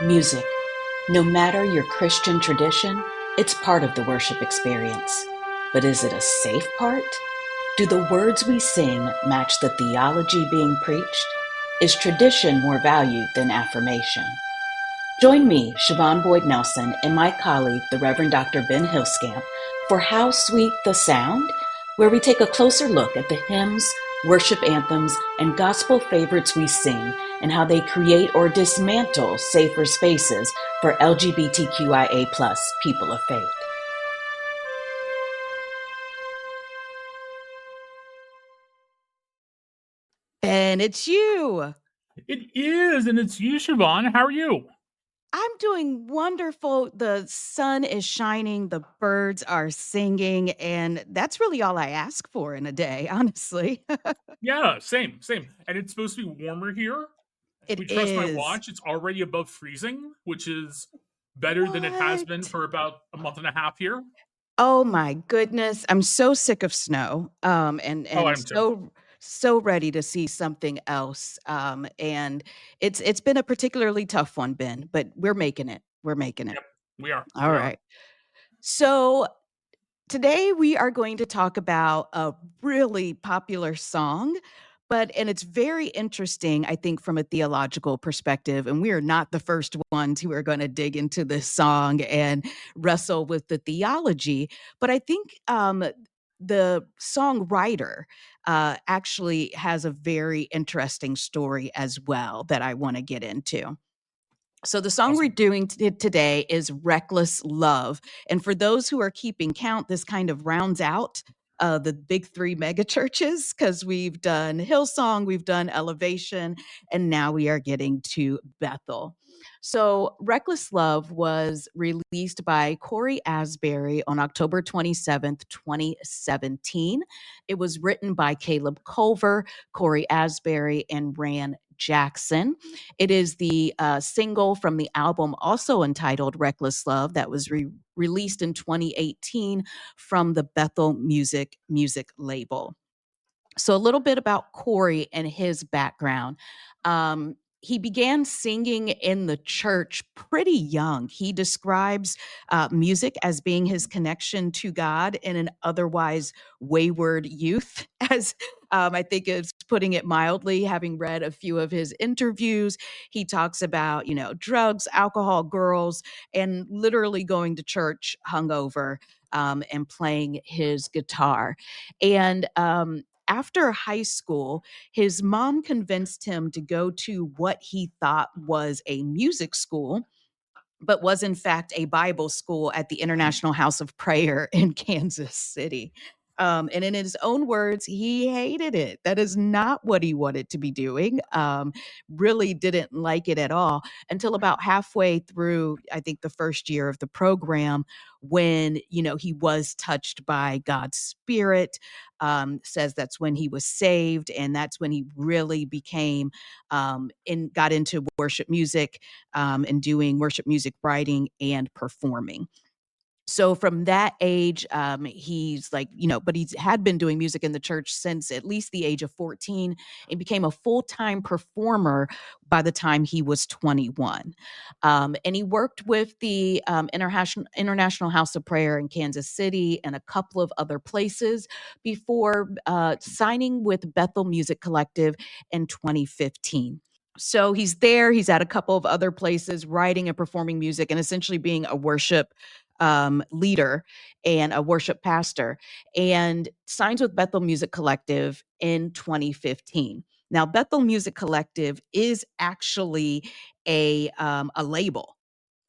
Music. No matter your Christian tradition, it's part of the worship experience. But is it a safe part? Do the words we sing match the theology being preached? Is tradition more valued than affirmation? Join me, Siobhan Boyd-Nelson, and my colleague, the Reverend Dr. Ben Huelskamp, for How Sweet the Sound, where we take a closer look at the hymns, worship anthems, and gospel favorites we sing and how they create or dismantle safer spaces for LGBTQIA+ people of faith. And it's you. It is, and it's you, Siobhan. How are you? I'm doing wonderful. The sun is shining, the birds are singing, and that's really all I ask for in a day, honestly. Yeah, same. And it's supposed to be warmer here. If It we trust my is. watch, it's already above freezing, which is better than it has been What? for about a month and a half here. Oh my goodness. I'm so sick of snow. And Oh, I and am too. so ready to see something else. And it's been a particularly tough one, Ben, but we're making it. We're making it. Yep, we are. All We are. right. So today we are going to talk about a really popular song, and it's very interesting, I think, from a theological perspective. And we are not the first ones who are going to dig into this song and wrestle with the theology. But I think the songwriter actually has a very interesting story as well that I want to get into. So the song we're Awesome. doing today is Reckless Love. And for those who are keeping count, this kind of rounds out the big three mega churches because we've done Hillsong, we've done Elevation, and now we are getting to Bethel. So Reckless Love was released by Cory Asbury on October 27th, 2017. It was written by Caleb Culver, Cory Asbury, and Ran Jackson. It is the single from the album, also entitled Reckless Love, that was released in 2018 from the Bethel music label. So, a little bit about Cory and his background. He began singing in the church pretty young. He describes music as being his connection to God in an otherwise wayward youth, as I think is putting it mildly. Having read a few of his interviews, he talks about, drugs, alcohol, girls, and literally going to church hungover and playing his guitar. And after high school, his mom convinced him to go to what he thought was a music school, but was in fact a Bible school at the International House of Prayer in Kansas City. And in his own words, he hated it. That is not what he wanted to be doing. Really didn't like it at all until about halfway through, I think, the first year of the program, when he was touched by God's Spirit. Says that's when he was saved, and that's when he really became and got into worship music and doing worship music writing and performing. So from that age, he's like, but he had been doing music in the church since at least the age of 14 and became a full-time performer by the time he was 21. And he worked with the International House of Prayer in Kansas City and a couple of other places before signing with Bethel Music Collective in 2015. So he's there. He's at a couple of other places writing and performing music and essentially being a worship leader and a worship pastor, and signs with Bethel Music Collective in 2015. Now, Bethel Music Collective is actually a label,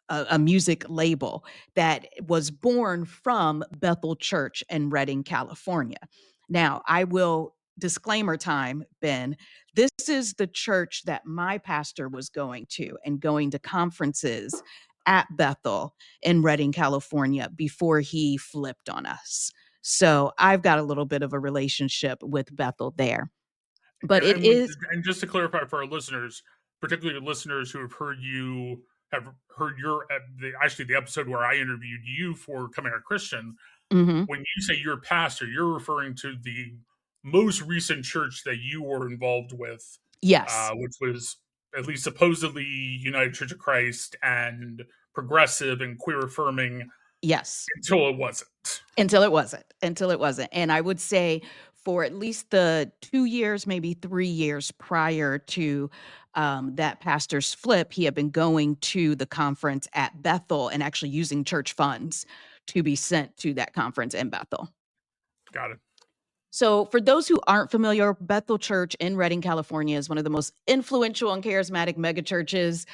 a music label that was born from Bethel Church in Redding, California. Now, I will disclaimer time, Ben. This is the church that my pastor was going to and going to conferences at Bethel in Redding, California before he flipped on us. So I've got a little bit of a relationship with Bethel there. But And, it and, is and just to clarify for our listeners, particularly listeners who have heard the episode where I interviewed you for Coming a Christian. mhm. When you say you're a pastor, you're referring to the most recent church that you were involved with, Yes. which was at least supposedly United Church of Christ and progressive and queer affirming Yes. until it wasn't. Until it wasn't. And I would say for at least the 2 years, maybe 3 years prior to that pastor's flip, he had been going to the conference at Bethel and actually using church funds to be sent to that conference in Bethel. Got it. So, for those who aren't familiar, Bethel Church in Redding, California is one of the most influential and charismatic megachurches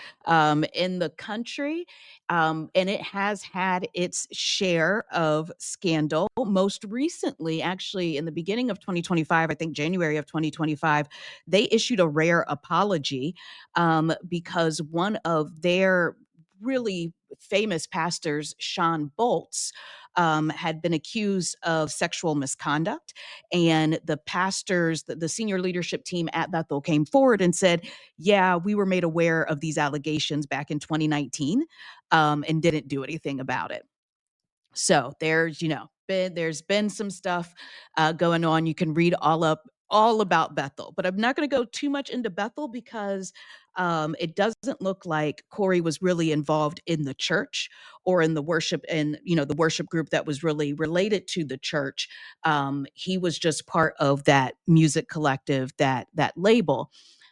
in the country. And it has had its share of scandal. Most recently, actually, in the beginning of 2025, I think January of 2025, they issued a rare apology because one of their really famous pastors, Sean Boltz, had been accused of sexual misconduct. And the pastors, the senior leadership team at Bethel came forward and said, yeah, we were made aware of these allegations back in 2019 and didn't do anything about it. So there's been some stuff going on. You can read all about Bethel, but I'm not going to go too much into Bethel because it doesn't look like Cory was really involved in the church or in the worship and the worship group that was really related to the church. He was just part of that music collective, that label.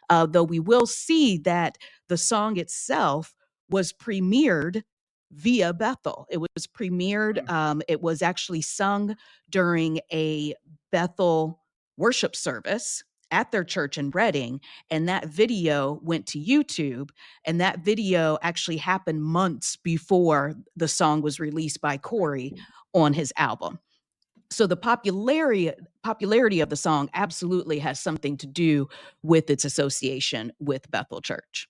Though we will see that the song itself was premiered via Bethel. It was premiered. It was actually sung during a Bethel worship service at their church in Redding. And that video went to YouTube. And that video actually happened months before the song was released by Cory on his album. So the popularity of the song absolutely has something to do with its association with Bethel Church.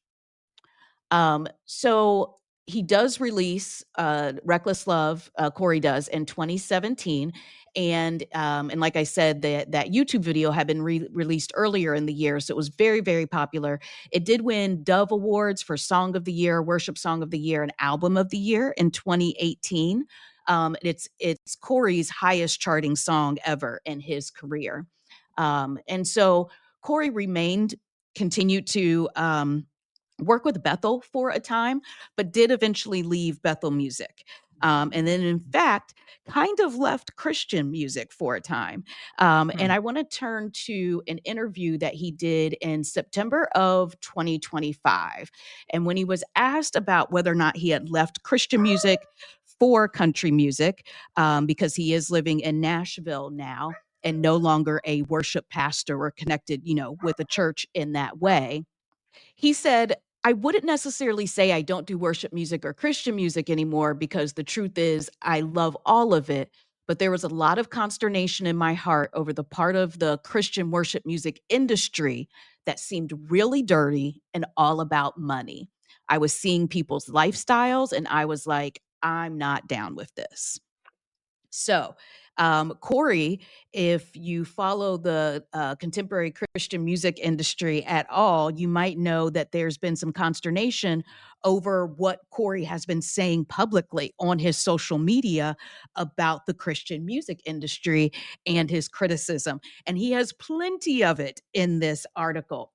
So he does release Reckless Love, Cory does, in 2017. And like I said, that YouTube video had been released earlier in the year. So it was very, very popular. It did win Dove Awards for Song of the Year, Worship Song of the Year, and Album of the Year in 2018. It's Cory's highest charting song ever in his career. And so Cory continued to work with Bethel for a time, but did eventually leave Bethel music. And then, in fact, kind of left Christian music for a time. And I want to turn to an interview that he did in September of 2025. And when he was asked about whether or not he had left Christian music for country music, because he is living in Nashville now and no longer a worship pastor or connected, with a church in that way. He said, I wouldn't necessarily say I don't do worship music or Christian music anymore because the truth is I love all of it. But there was a lot of consternation in my heart over the part of the Christian worship music industry that seemed really dirty and all about money. I was seeing people's lifestyles and I was like, I'm not down with this. So, Cory, if you follow the contemporary Christian music industry at all, you might know that there's been some consternation over what Cory has been saying publicly on his social media about the Christian music industry and his criticism. And he has plenty of it in this article.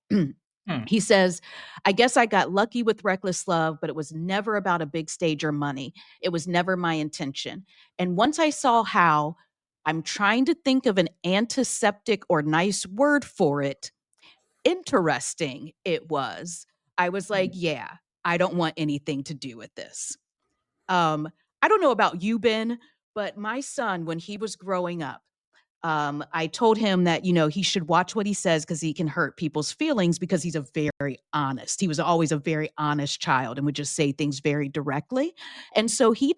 He says, I guess I got lucky with Reckless Love, but it was never about a big stage or money. It was never my intention. And once I saw how, I'm trying to think of an antiseptic or nice word for it, interesting it was. I was like, yeah, I don't want anything to do with this. I don't know about you, Ben, but my son, when he was growing up, I told him that, he should watch what he says because he can hurt people's feelings because he's a very honest. He was always a very honest child and would just say things very directly. And so he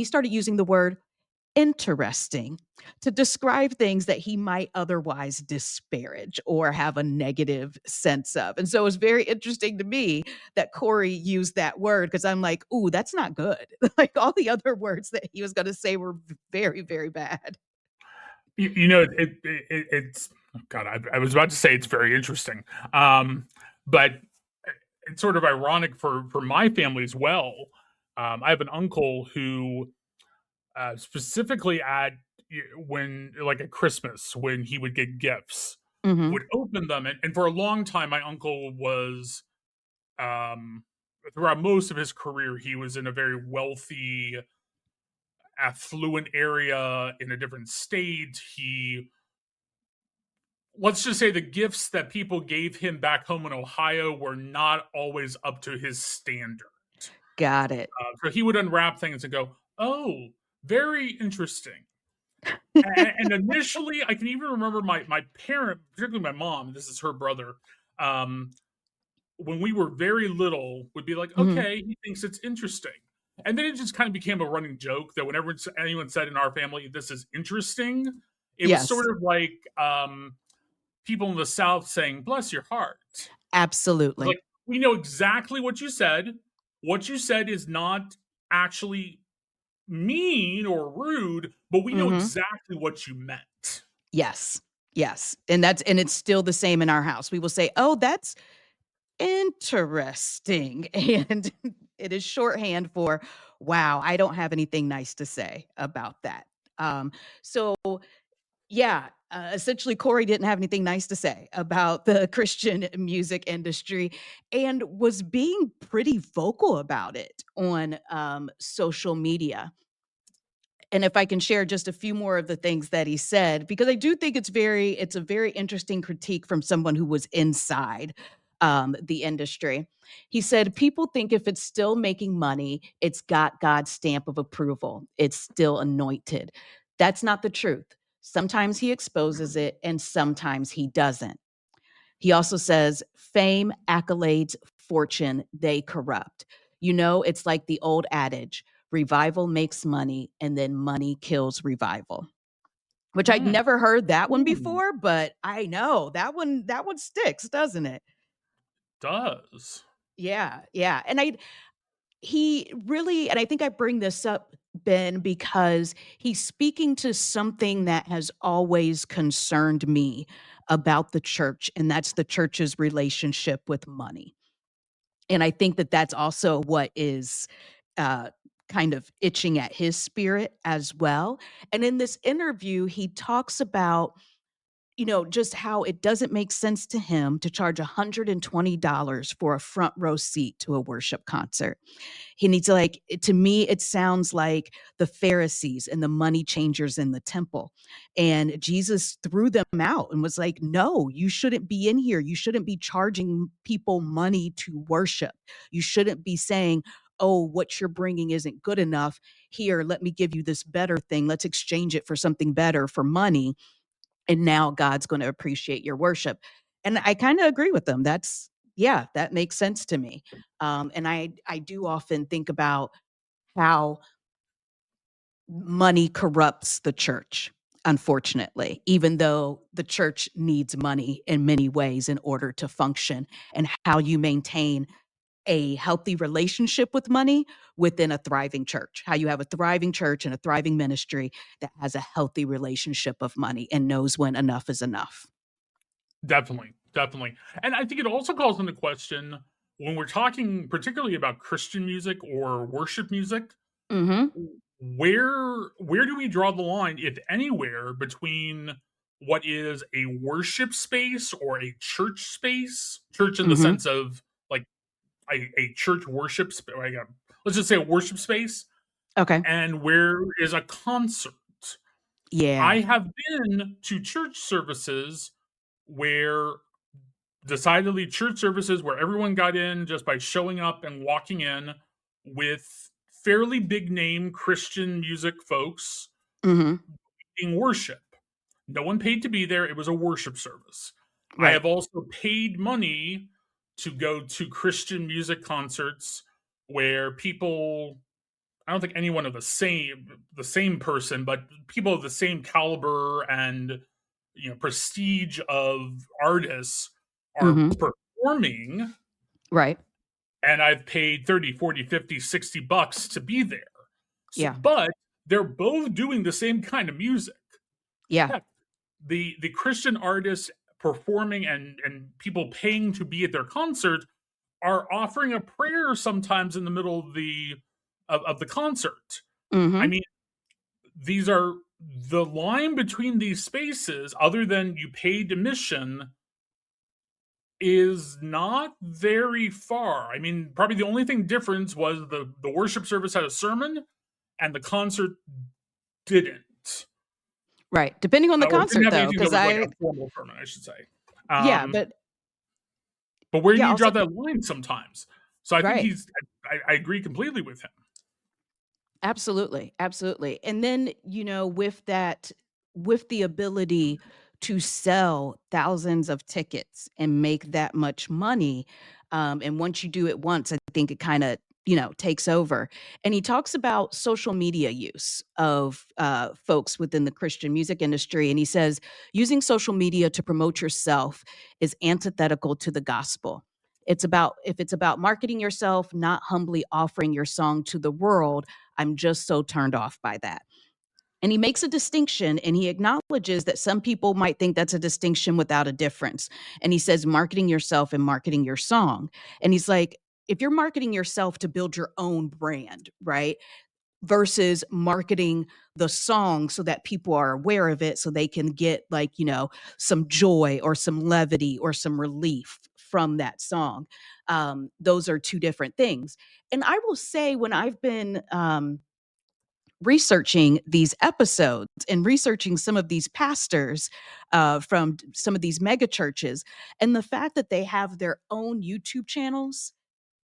started using the word interesting to describe things that he might otherwise disparage or have a negative sense of. And so it was very interesting to me that Cory used that word because I'm like, ooh, that's not good. Like all the other words that he was going to say were very, very bad. It's God. I was about to say it's very interesting, but it's sort of ironic for my family as well. I have an uncle who, specifically at Christmas when he would get gifts, Mhm. would open them. And for a long time, my uncle was, um, throughout most of his career, he was in a very wealthy, affluent area in a different state. Let's just say the gifts that people gave him back home in Ohio were not always up to his standard. Got it. So he would unwrap things and go, "Oh, very interesting." And initially, I can even remember my parent, particularly my mom. This is her brother. Um, when we were very little, would be like, Mhm. "Okay, he thinks it's interesting," and then it just kind of became a running joke that whenever anyone said in our family, "This is interesting," it was Yes. sort of like people in the South saying, "Bless your heart." It's Absolutely. like, we know exactly what you said. What you said is not actually mean or rude, but we know Mhm. exactly what you meant. Yes. Yes. And it's still the same in our house. We will say, "Oh, that's interesting." And it is shorthand for, "Wow, I don't have anything nice to say about that." So yeah, essentially, Corey didn't have anything nice to say about the Christian music industry and was being pretty vocal about it on social media. And if I can share just a few more of the things that he said, because I do think it's a very interesting critique from someone who was inside the industry. He said, "People think if it's still making money, it's got God's stamp of approval. It's still anointed. That's not the truth. Sometimes he exposes it and sometimes he doesn't." He also says, "Fame, accolades, fortune, they corrupt. You know, it's like the old adage, revival makes money and then money kills revival." Which I'd Mm. never heard that one Ooh, before, but I know that one sticks, doesn't it? does. Yeah, yeah. He really, and I think I bring this up, Ben, because he's speaking to something that has always concerned me about the church, and that's the church's relationship with money. And I think that that's also what is uh, kind of itching at his spirit as well. And in this interview, he talks about, just how it doesn't make sense to him to charge $120 for a front row seat to a worship concert. He needs to, like, to me, it sounds like the Pharisees and the money changers in the temple. And Jesus threw them out and was like, "No, you shouldn't be in here. You shouldn't be charging people money to worship. You shouldn't be saying, 'Oh, what you're bringing isn't good enough. Here, let me give you this better thing. Let's exchange it for something better for money. And now God's going to appreciate your worship.'" And I kind of agree with them. Yeah, that makes sense to me. And I do often think about how money corrupts the church, unfortunately, even though the church needs money in many ways in order to function, and how you maintain a healthy relationship with money within a thriving church. How you have a thriving church and a thriving ministry that has a healthy relationship of money and knows when enough is enough. Definitely, definitely. And I think it also calls into question when we're talking particularly about Christian music or worship music, Mhm. where do we draw the line, if anywhere, between what is a worship space or a church space? Church in the Mhm. sense of like a church worship space, like let's just say a worship space, Okay. and where is a concert? Yeah. I have been to church services where decidedly church services where everyone got in just by showing up and walking in with fairly big name Christian music folks Mhm. being worship. No one paid to be there. It was a worship service. I Right. have also paid money to go to Christian music concerts where people, I don't think anyone of the same person, but people of the same caliber and prestige of artists are Mhm. performing, Right. and I've paid 30, 40, 50, $60 to be there. So, Yeah. but they're both doing the same kind of music. Yeah. Heck, the Christian artists performing and people paying to be at their concert are offering a prayer sometimes in the middle of the concert. I Mhm. mean, these are the line between these spaces, other than you paid admission, is not very far. I mean, probably the only thing difference was the worship service had a sermon and the concert didn't. Right. Depending on the Or didn't concert have though, anything that because was like a I formal sermon, I should say. yeah, Um, but but where do yeah, you I'll draw say that line sometimes? So I think right. I agree completely with him. Absolutely, absolutely. And then, with that, with the ability to sell thousands of tickets and make that much money, and once you do it once, I think it kind of, takes over. And he talks about social media use of folks within the Christian music industry. And he says, using social media to promote yourself is antithetical to the gospel. If it's about marketing yourself, not humbly offering your song to the world, I'm just so turned off by that. And he makes a distinction and he acknowledges that some people might think that's a distinction without a difference. And he says, marketing yourself and marketing your song. And he's like, if you're marketing yourself to build your own brand, right? Versus marketing the song so that people are aware of it so they can get like, some joy or some levity or some relief from that song. Those are two different things. And I will say, when I've been researching these episodes and researching some of these pastors from some of these mega churches, and the fact that they have their own YouTube channels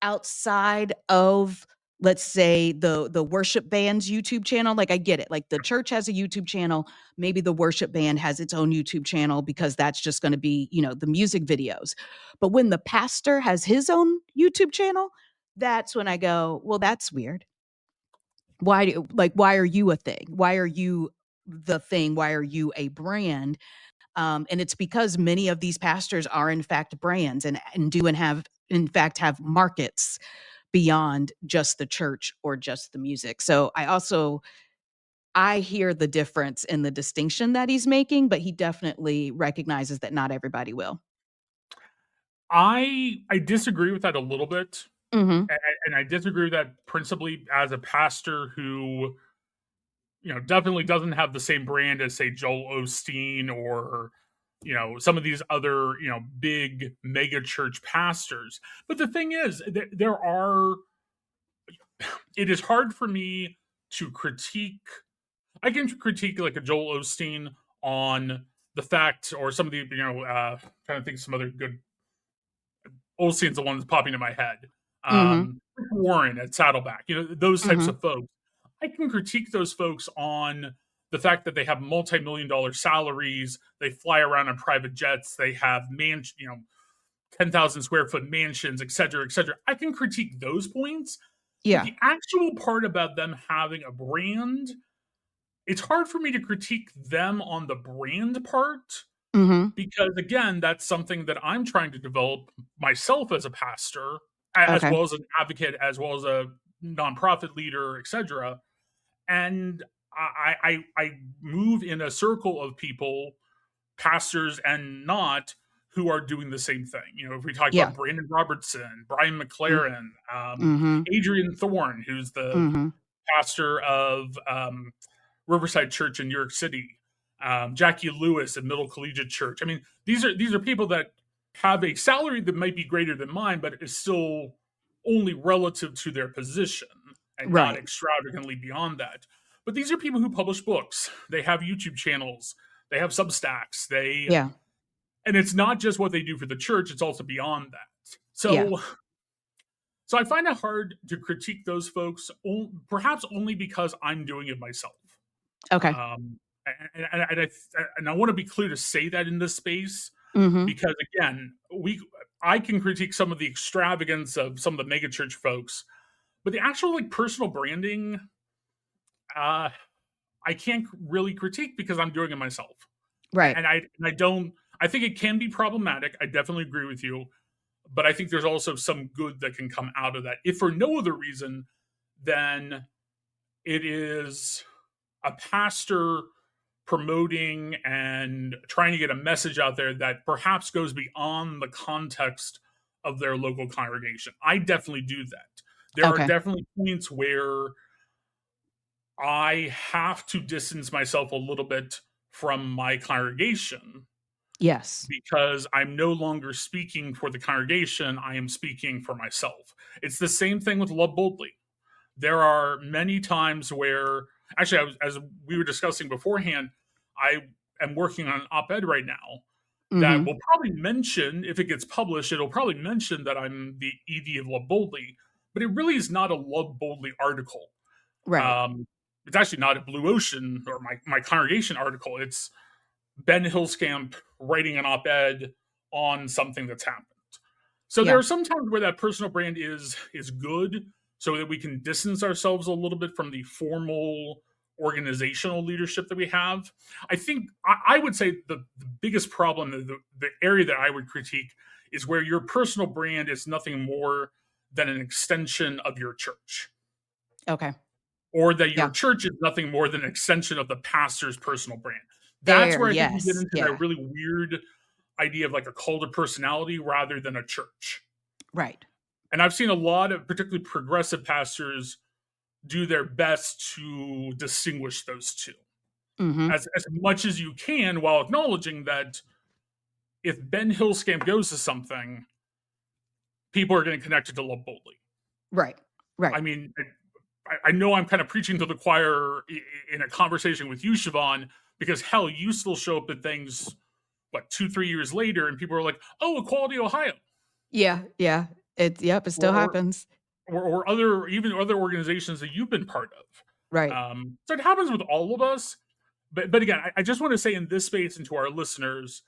outside of, let's say, the worship band's YouTube channel. Like, I get it, like the church has a YouTube channel, maybe the worship band has its own YouTube channel because that's just going to be, the music videos. But when the pastor has his own YouTube channel, that's when I go, well, that's weird. Why are you a thing? Why are you the thing? Why are you a brand? And it's because many of these pastors are in fact brands, and do and have in fact have markets beyond just the church or just the music. So I hear the difference in the distinction that he's making, but he definitely recognizes that not everybody will. I disagree with that a little bit. Mhm. And I disagree with that principally as a pastor who, definitely doesn't have the same brand as, say, Joel Osteen or, some of these other, big mega church pastors. But the thing is, it is hard for me to critique. I can critique like a Joel Osteen on the fact, or some of the, trying to think of some other good. Osteen's the one that's popping in my head. Mhm. Warren at Saddleback, those types Mhm. of folks. I can critique those folks on the fact that they have multi-million-dollar salaries, they fly around on private jets, they have 10,000 square foot mansions, et cetera, et cetera. I can critique those points, but Yeah. the actual part about them having a brand, it's hard for me to critique them on the brand part Mhm. because, again, that's something that I'm trying to develop myself as a pastor, as Okay. well as an advocate, as well as a nonprofit leader, etc. And I move in a circle of people, pastors and not, who are doing the same thing. If we talk Yeah. about Brandon Robertson, Brian Mm. McLaren, Mhm. Adrian Thorne, who's the Mhm. pastor of Riverside Church in New York City, Jackie Lewis at Middle Collegiate Church. I mean, these are people that have a salary that might be greater than mine, but is still only relative to their position and not Right. extravagantly beyond that. But these are people who publish books. They have YouTube channels. They have Substacks. Yeah. And it's not just what they do for the church; it's also beyond that. Yeah. So I find it hard to critique those folks, perhaps only because I'm doing it myself. Okay. Um, and I want to be clear to say that in this space Mhm. because, again, I can critique some of the extravagance of some of the megachurch folks, but the actual like personal branding, uh, I can't really critique because I'm doing it myself, Right. and I don't. I think it can be problematic. I definitely agree with you, but I think there's also some good that can come out of that, if for no other reason than it is a pastor promoting and trying to get a message out there that perhaps goes beyond the context of their local congregation. I definitely do that. There are Okay. definitely points where I have to distance myself a little bit from my congregation Yes. because I'm no longer speaking for the congregation, I am speaking for myself. It's the same thing with Love Boldly. There are many times where, actually, as we were discussing beforehand, I am working on an op ed right now that Mm-hmm. will probably mention, if it gets published, it'll probably mention that I'm the ED of Love Boldly, but it really is not a Love Boldly article. Right. It's actually not a Blue Ocean or my congregation article. It's Ben Huelskamp writing an op ed on something that's happened. So there Yeah. are some times where that personal brand is good, so that we can distance ourselves a little bit from the formal organizational leadership that we have. I think I would say the biggest problem, the area that I would critique, is where your personal brand is nothing more than an extension of your church, Okay. or that your Yeah. church is nothing more than an extension of the pastor's personal brand. That's There. where I think we get Yes. into that Yeah. really weird idea of like a cult of personality rather than a church. Right. And I've seen a lot of particularly progressive pastors do their best to distinguish those two Mm-hmm. as much as you can, while acknowledging that if Ben Huelskamp goes to something, people are getting connected to Love Boldly. Right. I Right. mean, I know I'm kind of preaching to the choir in a conversation with you, Siobhan, because hell, you still show up at things, what, 2, 3 years later, and people are like, oh, Equality Ohio. Yeah. Yeah. It still Or, happens. or other, even other organizations that you've been part of. Right. So it happens with all of us. But again, I just want to say in this space and to our listeners,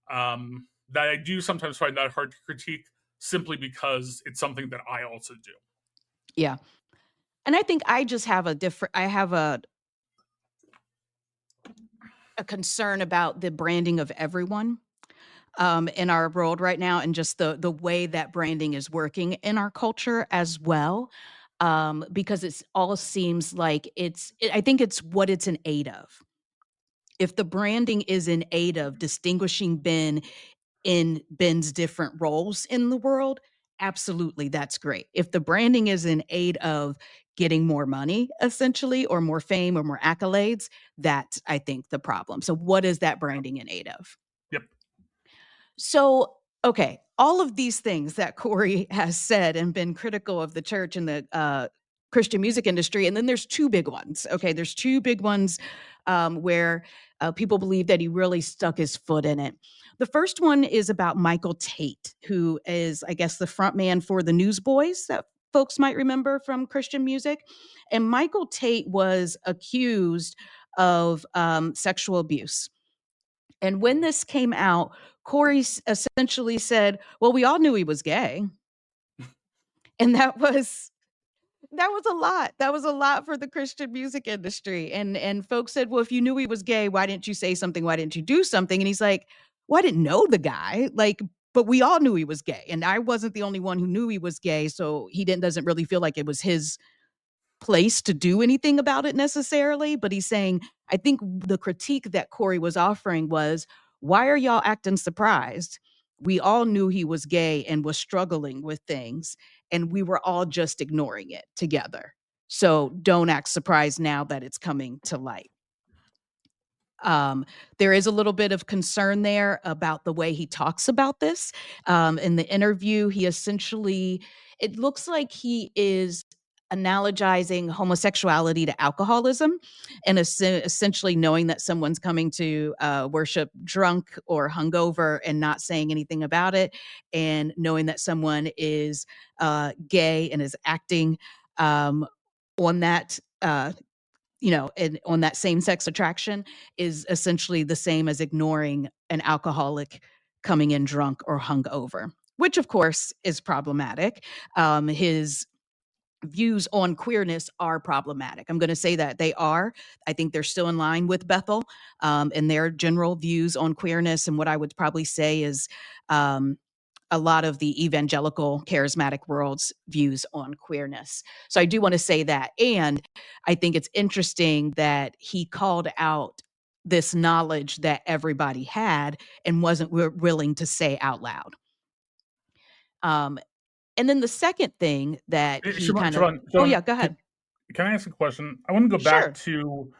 that I do sometimes find that hard to critique, simply because it's something that I also do. Yeah. And I think I just have I have a concern about the branding of everyone in our world right now, and just the way that branding is working in our culture as well. Because it's all seems like I think it's what it's in aid of. If the branding is in aid of distinguishing Ben in Ben's different roles in the world, absolutely, that's great. If the branding is in aid of getting more money, essentially, or more fame or more accolades, that's, I think, the problem. So, what is that branding in aid of? Yep. So, okay, all of these things that Cory has said and been critical of the church and the Christian music industry, and then there's two big ones. Okay, there's two big ones where people believe that he really stuck his foot in it. The first one is about Michael Tate, who is, I guess, the front man for the Newsboys that folks might remember from Christian music. And Michael Tate was accused of sexual abuse. And when this came out, Cory essentially said, "Well, we all knew he was gay." And that was a lot. That was a lot for the Christian music industry. And folks said, "Well, if you knew he was gay, why didn't you say something? Why didn't you do something?" And he's like, "Well, I didn't know the guy. Like, but we all knew he was gay. And I wasn't the only one who knew he was gay. So he doesn't really feel like it was his place to do anything about it necessarily." But he's saying, I think the critique that Cory was offering was, why are y'all acting surprised? We all knew he was gay and was struggling with things, and we were all just ignoring it together. So don't act surprised now that it's coming to light. Um, there is a little bit of concern there about the way he talks about this. In the interview, it looks like he is analogizing homosexuality to alcoholism, and essentially knowing that someone's coming to worship drunk or hungover and not saying anything about it, and knowing that someone is gay and is acting on that. And on that same sex attraction is essentially the same as ignoring an alcoholic coming in drunk or hungover, which of course is problematic. His views on queerness are problematic. I'm going to say that they are. I think they're still in line with Bethel and their general views on queerness. And what I would probably say is a lot of the evangelical charismatic world's views on queerness. So I do want to say that. And I think it's interesting that he called out this knowledge that everybody had and wasn't willing to say out loud. And then the second thing that he Siobhan, kind of, Siobhan, oh Siobhan, yeah, go ahead. can I ask a question? I want to go back Sure. to,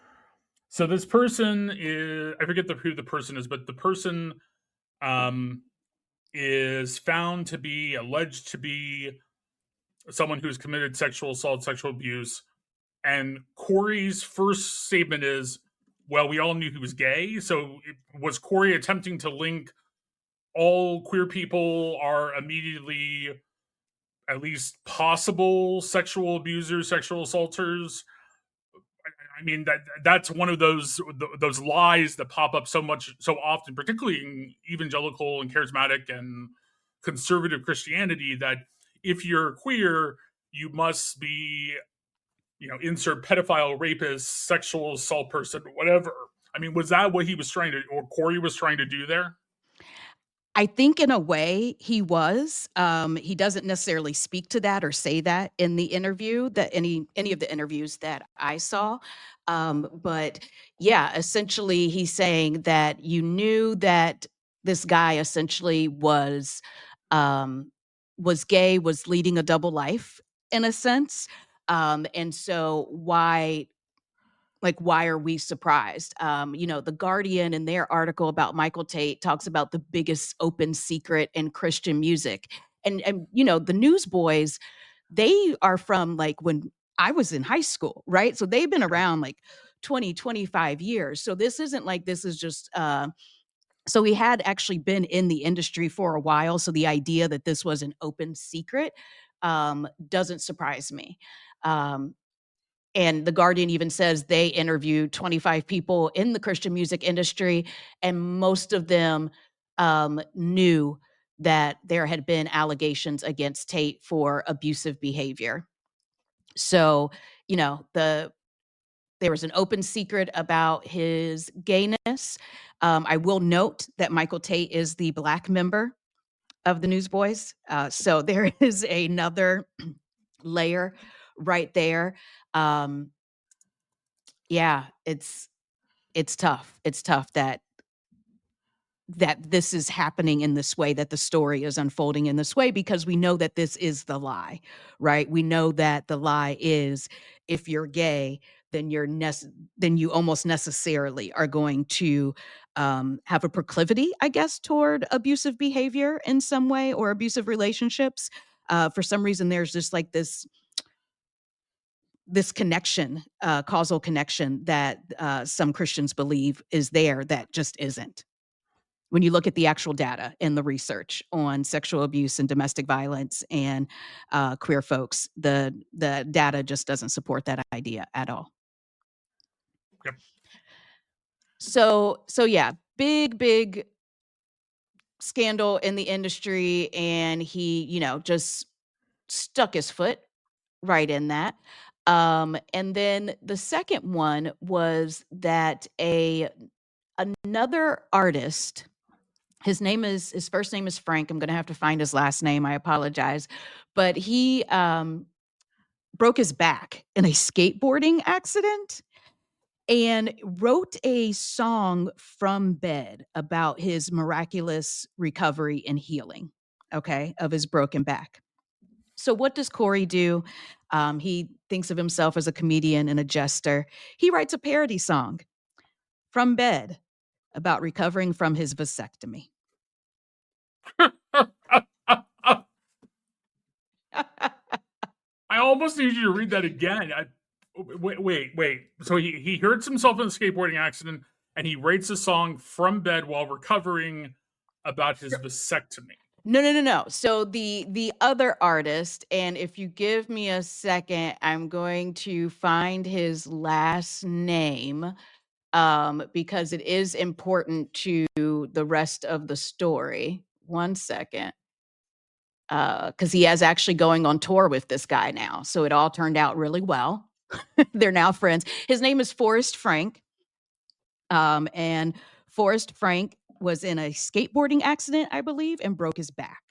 so this person is, I forget who the person is, but the person um, is found to be, alleged to be someone who's committed sexual assault, sexual abuse. And Cory's first statement is, well, we all knew he was gay. So was Cory attempting to link all queer people are immediately at least possible sexual abusers, sexual assaulters? I mean, that's one of those lies that pop up so often, particularly in evangelical and charismatic and conservative Christianity, that if you're queer, you must be, insert pedophile, rapist, sexual assault person, whatever. I mean, was that what he was trying to, or Cory was trying to do there? I think in a way he was. He doesn't necessarily speak to that or say that in the interview, that any of the interviews that I saw. But yeah, essentially he's saying that you knew that this guy essentially was gay, was leading a double life in a sense. And so why are we surprised? The Guardian in their article about Michael Tate talks about the biggest open secret in Christian music. And the Newsboys, they are from like when I was in high school, right? So they've been around like 20, 25 years. So this isn't like this is just so he had actually been in the industry for a while. So the idea that this was an open secret doesn't surprise me. Um, and the Guardian even says they interviewed 25 people in the Christian music industry, and most of them knew that there had been allegations against Tate for abusive behavior. So, there was an open secret about his gayness. I will note that Michael Tate is the Black member of the Newsboys. So there is another layer right there. Um, yeah, it's tough. It's tough that this is happening in this way, that the story is unfolding in this way, because we know that this is the lie, right? We know that the lie is if you're gay, then then you almost necessarily are going to have a proclivity, I guess, toward abusive behavior in some way or abusive relationships. For some reason, there's just like this connection, causal connection that some Christians believe is there that just isn't. When you look at the actual data and the research on sexual abuse and domestic violence and queer folks, the data just doesn't support that idea at all. Yep. So yeah, big scandal in the industry, and he just stuck his foot right in that. And then the second one was that another artist, his first name is Frank. I'm gonna have to find his last name. I apologize. But he broke his back in a skateboarding accident and wrote a song from bed about his miraculous recovery and healing, okay, of his broken back. So what does Cory do? He thinks of himself as a comedian and a jester. He writes a parody song from bed about recovering from his vasectomy. I almost need you to read that again. Wait. So he hurts himself in a skateboarding accident, and he writes a song from bed while recovering about his vasectomy. No. So the other artist, and if you give me a second, I'm going to find his last name because it is important to the rest of the story. One second. Because he is actually going on tour with this guy now. So it all turned out really well. They're now friends. His name is Forrest Frank. And Forrest Frank was in a skateboarding accident, I believe, and broke his back.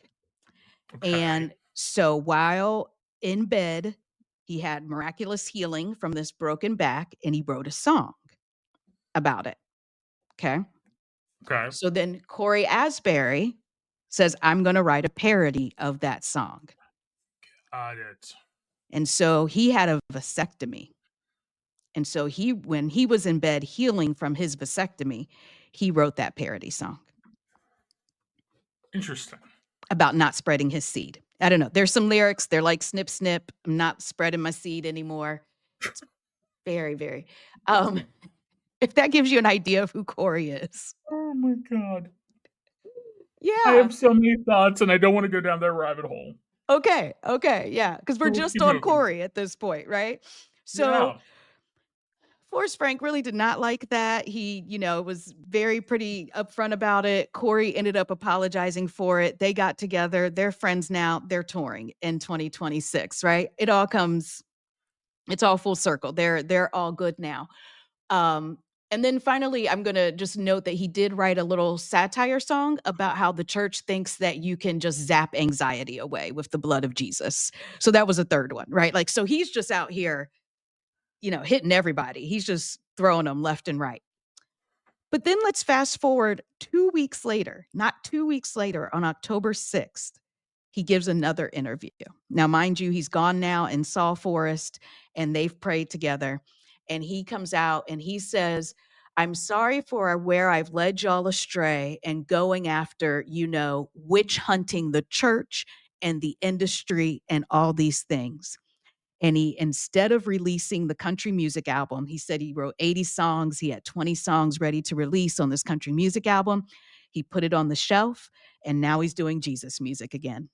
Okay. And so while in bed, he had miraculous healing from this broken back, and he wrote a song about it. Okay. Okay. So then Cory Asbury says, I'm going to write a parody of that song. Got it. And so he had a vasectomy. And so when he was in bed healing from his vasectomy, he wrote that parody song Interesting. about not spreading his seed. I don't know. There's some lyrics. They're like snip, snip. I'm not spreading my seed anymore. It's very, very. If that gives you an idea of who Cory is. Oh my God. I Yeah. have so many thoughts and I don't want to go down that rabbit hole. Okay. Okay. Yeah. Because we're So let's just keep on moving. Cory at this point, right? So Yeah. Forrest Frank really did not like that. He, was very pretty upfront about it. Cory ended up apologizing for it. They got together. They're friends now. They're touring in 2026, right? It's all full circle. They're all good now. Um, and then finally, I'm going to just note that he did write a little satire song about how the church thinks that you can just zap anxiety away with the blood of Jesus. So that was a third one, right? Like, so he's just out here, hitting everybody. He's just throwing them left and right. But then let's fast forward 2 weeks later, not 2 weeks later, on October 6th, he gives another interview. Now, mind you, he's gone now and saw Forrest and they've prayed together. And he comes out and he says, I'm sorry for where I've led y'all astray and going after, witch hunting the church and the industry and all these things. And he, instead of releasing the country music album, he said he wrote 80 songs. He had 20 songs ready to release on this country music album. He put it on the shelf and now he's doing Jesus music again.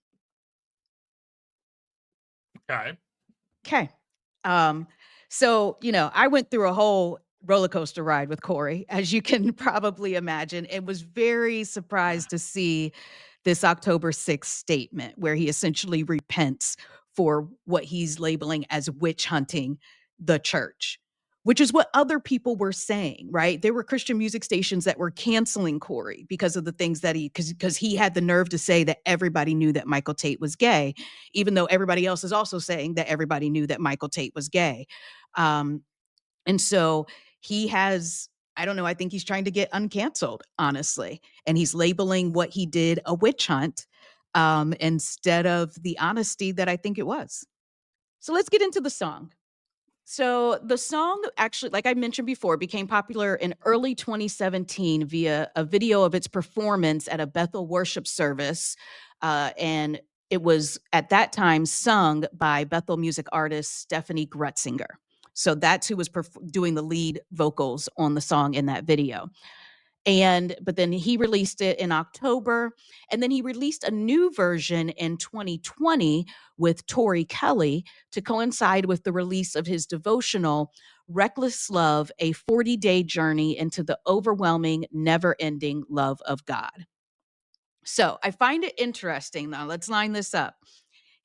Okay. Okay. So, I went through a whole roller coaster ride with Cory, as you can probably imagine, and was very surprised to see this October 6th statement where he essentially repents for what he's labeling as witch hunting the church, which is what other people were saying, right? There were Christian music stations that were canceling Cory because of the things that because he had the nerve to say that everybody knew that Michael Tate was gay, even though everybody else is also saying that everybody knew that Michael Tate was gay. And so he has, I don't know, I think he's trying to get uncanceled, honestly. And he's labeling what he did a witch hunt instead of the honesty that I think it was. So let's get into the song. So the song actually, like I mentioned before, became popular in early 2017 via a video of its performance at a Bethel Worship service. And it was at that time sung by Bethel music artist Stephanie Gretzinger. So that's who was doing the lead vocals on the song in that video. But then he released it in October, and then he released a new version in 2020 with Tori Kelly to coincide with the release of his devotional Reckless Love, a 40-day journey into the overwhelming, never-ending love of God. So I find it interesting. Now let's line this up.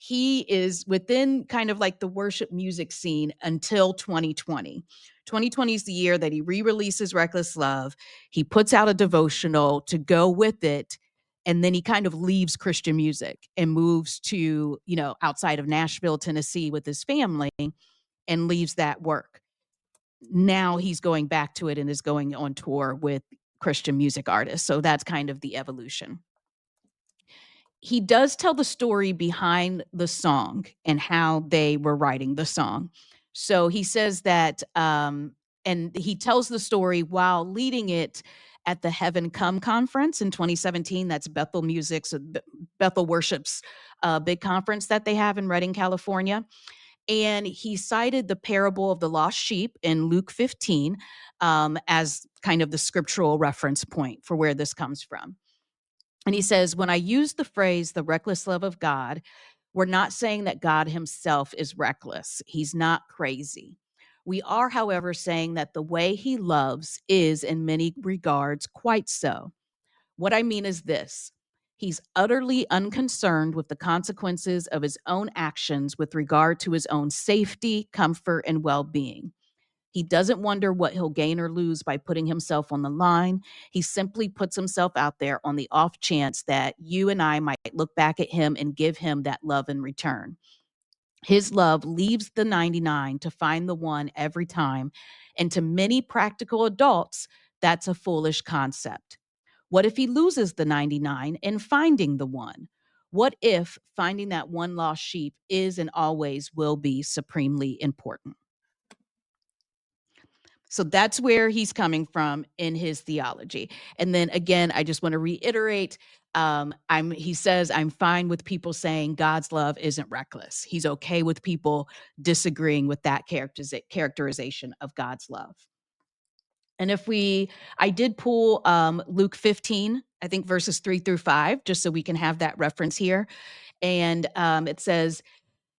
He is within kind of like the worship music scene until 2020. 2020 is the year that he re-releases Reckless Love. He puts out a devotional to go with it. And then he kind of leaves Christian music and moves to, outside of Nashville, Tennessee with his family and leaves that work. Now he's going back to it and is going on tour with Christian music artists. So that's kind of the evolution. He does tell the story behind the song and how they were writing the song. So he says that, and he tells the story while leading it at the Heaven Come conference in 2017. That's Bethel Music's, Bethel Worship's big conference that they have in Redding, California. And he cited the parable of the lost sheep in Luke 15 as kind of the scriptural reference point for where this comes from. And he says, when I use the phrase, the reckless love of God, we're not saying that God himself is reckless. He's not crazy. We are, however, saying that the way he loves is, in many regards, quite so. What I mean is this. He's utterly unconcerned with the consequences of his own actions with regard to his own safety, comfort, and well-being. He doesn't wonder what he'll gain or lose by putting himself on the line. He simply puts himself out there on the off chance that you and I might look back at him and give him that love in return. His love leaves the 99 to find the one every time. And to many practical adults, that's a foolish concept. What if he loses the 99 in finding the one? What if finding that one lost sheep is and always will be supremely important? So that's where he's coming from in his theology. And then again, I just want to reiterate, he says, I'm fine with people saying God's love isn't reckless. He's okay with people disagreeing with that characterization of God's love. And I did pull Luke 15, I think verses 3-5, just so we can have that reference here. And it says,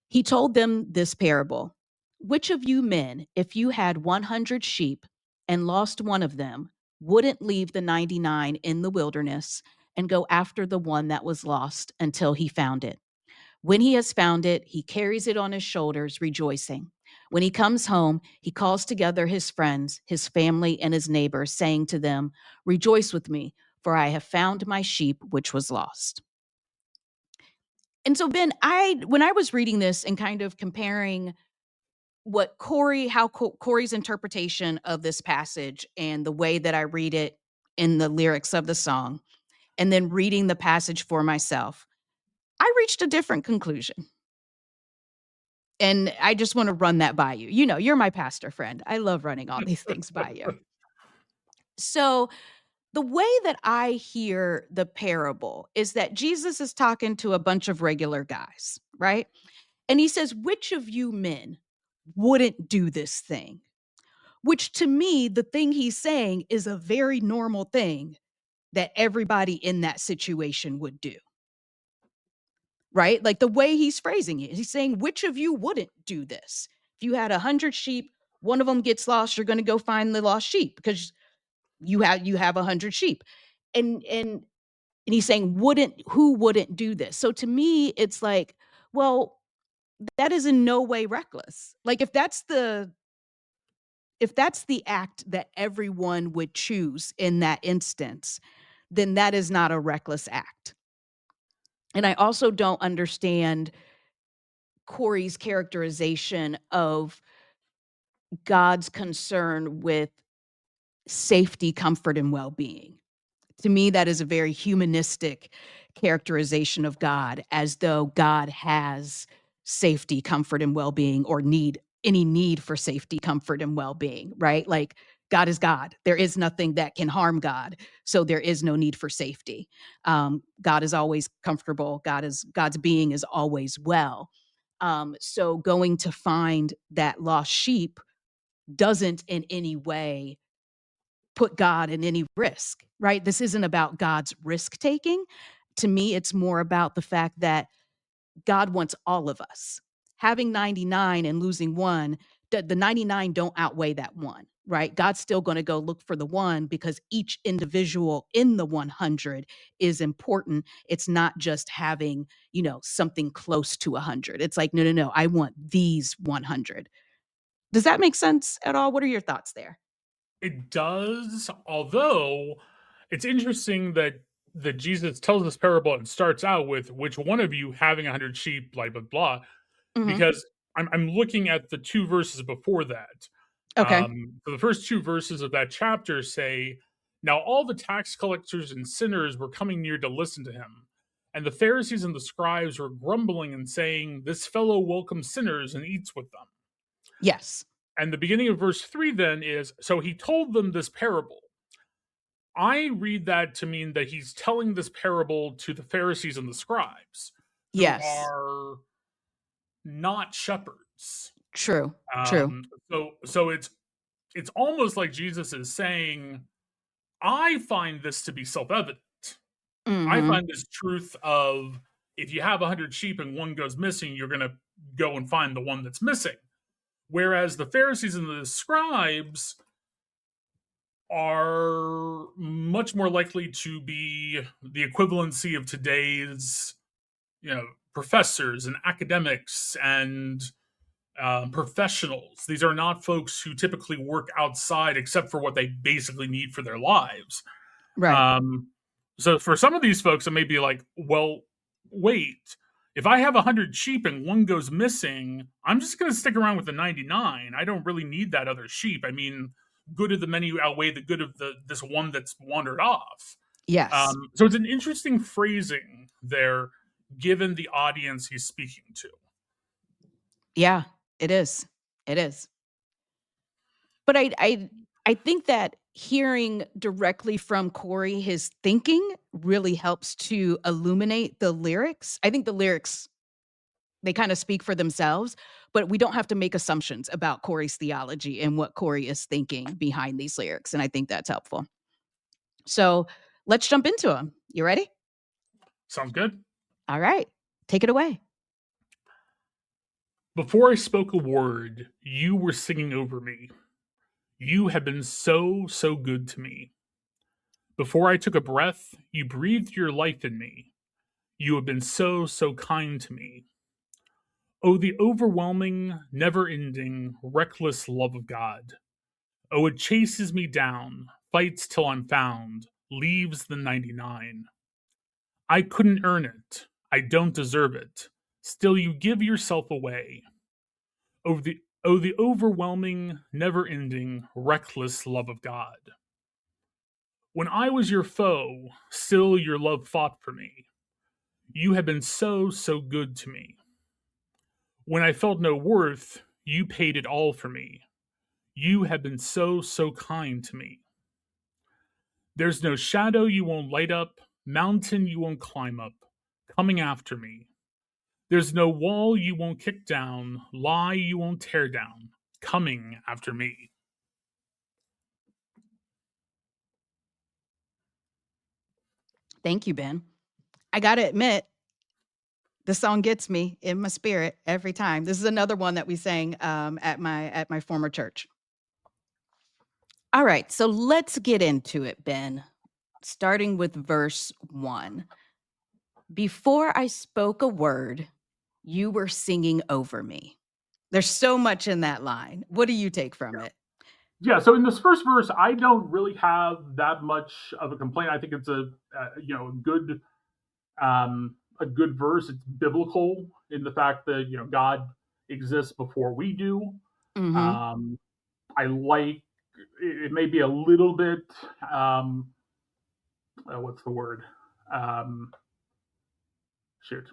he told them this parable. Which of you men, if you had 100 sheep and lost one of them, wouldn't leave the 99 in the wilderness and go after the one that was lost until he found it? When he has found it, he carries it on his shoulders, rejoicing. When he comes home, he calls together his friends, his family, and his neighbors, saying to them, rejoice with me, for I have found my sheep which was lost. And so, Ben, when I was reading this and kind of comparing Cory's interpretation of this passage and the way that I read it in the lyrics of the song, and then reading the passage for myself, I reached a different conclusion. And I just want to run that by you. You know, you're my pastor friend. I love running all these things by you. So, the way that I hear the parable is that Jesus is talking to a bunch of regular guys, right? And he says, which of you men wouldn't do this thing? Which to me, the thing he's saying is a very normal thing that everybody in that situation would do. Right? Like the way he's phrasing it, he's saying, which of you wouldn't do this? If you had 100 sheep, one of them gets lost, you're going to go find the lost sheep because you have 100 sheep. And he's saying, who wouldn't do this? So to me, it's like, well, that is in no way reckless. Like if that's the act that everyone would choose in that instance, then that is not a reckless act. And I also don't understand Cory's characterization of God's concern with safety, comfort, and well-being. To me, that is a very humanistic characterization of God, as though God has safety, comfort, and well-being, or any need for safety, comfort, and well-being, right? Like God is God. There is nothing that can harm God, so there is no need for safety. God is always comfortable. God's being is always well. So going to find that lost sheep doesn't in any way put God in any risk, right? This isn't about God's risk taking. To me, it's more about the fact that God wants all of us. Having 99 and losing one, the 99 don't outweigh that one, right? God's still going to go look for the one because each individual in the 100 is important. It's not just having, something close to 100. It's like, no, I want these 100. Does that make sense at all? What are your thoughts there? It does, although it's interesting that Jesus tells this parable and starts out with which one of you having 100 sheep, blah blah blah, Mm-hmm. because I'm looking at the two verses before that. Okay. So the first two verses of that chapter say, "Now all the tax collectors and sinners were coming near to listen to him, and the Pharisees and the scribes were grumbling and saying, 'This fellow welcomes sinners and eats with them.'" Yes. And the beginning of verse 3 then is, so he told them this parable. I read that to mean that he's telling this parable to the Pharisees and the scribes, who Yes. are not shepherds. True. True. So it's almost like Jesus is saying, I find this to be self-evident. I Mm-hmm. find this truth of, if you have 100 sheep and one goes missing, you're going to go and find the one that's missing. Whereas the Pharisees and the scribes are much more likely to be the equivalency of today's, professors and academics and professionals. These are not folks who typically work outside except for what they basically need for their lives. Right. So for some of these folks, it may be like, well, wait, if I have 100 sheep and one goes missing, I'm just going to stick around with the 99. I don't really need that other sheep. I mean, good of the many outweigh the good of this one that's wandered off. Yes. So it's an interesting phrasing there. given the audience he's speaking to. Yeah, it is. It is. But I think that hearing directly from Cory his thinking really helps to illuminate the lyrics. I think the lyrics, they kind of speak for themselves, but we don't have to make assumptions about Cory's theology and what Cory is thinking behind these lyrics, and I think that's helpful. So, let's jump into them. You ready? Sounds good. All right. Take it away. Before I spoke a word, you were singing over me. You have been so, so good to me. Before I took a breath, you breathed your life in me. You have been so, so kind to me. Oh, the overwhelming, never ending, reckless love of God. Oh, it chases me down, fights till I'm found, leaves the 99. I couldn't earn it. I don't deserve it. Still, you give yourself away. Oh, the overwhelming, never ending, reckless love of God. When I was your foe, still your love fought for me. You have been so, so good to me. When I felt no worth, you paid it all for me. You have been so, so kind to me. There's no shadow you won't light up, mountain you won't climb up, coming after me. There's no wall you won't kick down, lie you won't tear down, coming after me. Thank you, Ben. I got to admit, the song gets me in my spirit every time. This is another one that we sang at my former church. All right, so let's get into it, Ben. Starting with verse 1. Before I spoke a word, you were singing over me. There's so much in that line. What do you take from it? Yeah, so in this first verse, I don't really have that much of a complaint. I think it's a good verse. It's biblical in the fact that God exists before we do. Mm-hmm. I like it. May be a little bit. What's the word? Um, shoot.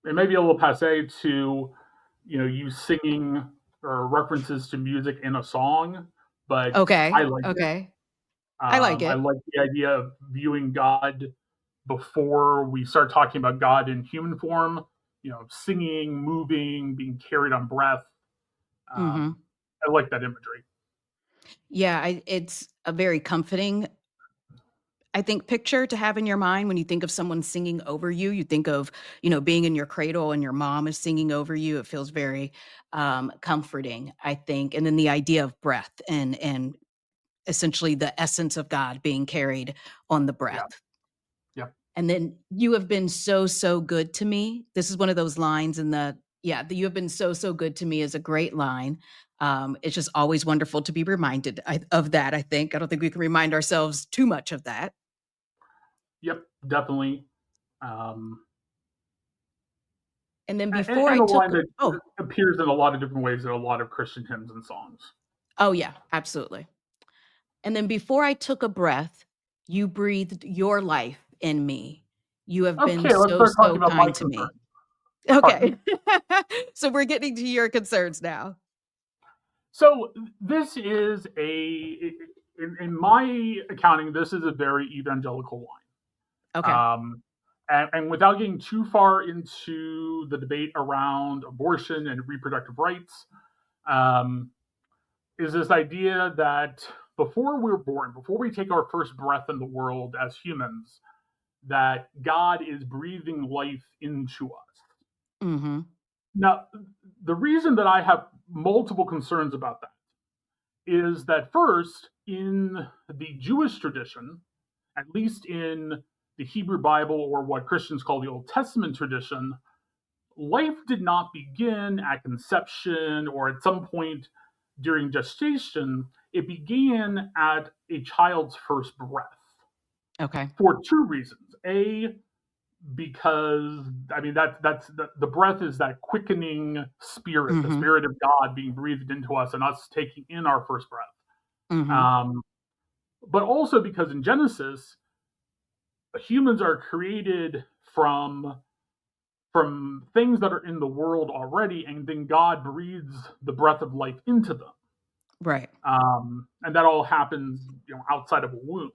It may be a little passe to you singing or references to music in a song, but I Okay. like it. Okay. I like I it. like the idea of viewing God before we start talking about God in human form. Singing, moving, being carried on breath. Mm-hmm. I like that imagery. Yeah, it's a very comforting, I think, picture to have in your mind when you think of someone singing over you. You think of, being in your cradle and your mom is singing over you. It feels very comforting, I think. And then the idea of breath and essentially the essence of God being carried on the Yeah, breath. yeah, And then you have been so, so good to me. This is one of those lines in you have been so, so good to me is a great line. It's just always wonderful to be reminded of that, I think. I don't think we can remind ourselves too much of that. yep, definitely. Um, And then and, before and I a line took that oh, appears in a lot of different ways in a lot of Christian hymns and songs. oh yeah, absolutely. And then before I took a breath, you breathed your life in me. You have been Okay, let's so, start talking so about my kind to me. concerns. Pardon me. Okay. So we're getting to your concerns now. So this is in my accounting, this is a very evangelical Okay. line. And without getting too far into the debate around abortion and reproductive rights, um, is this idea that before we're born, before we take our first breath in the world as humans, that God is breathing life into us. Mm-hmm. Now, the reason that I have multiple concerns about that is that first, in the Jewish tradition, at least in the Hebrew Bible or what Christians call the Old Testament tradition, life did not begin at conception or at some point during gestation. It began at a child's first breath Okay. for two reasons. A, because I mean that's the breath is that quickening spirit, the Mhm. spirit of God being breathed into us and us taking in our first breath. Mhm. Um, but also because in Genesis, humans are created from things that are in the world already, and then God breathes the breath of life into them. Right. And that all happens, outside of a womb.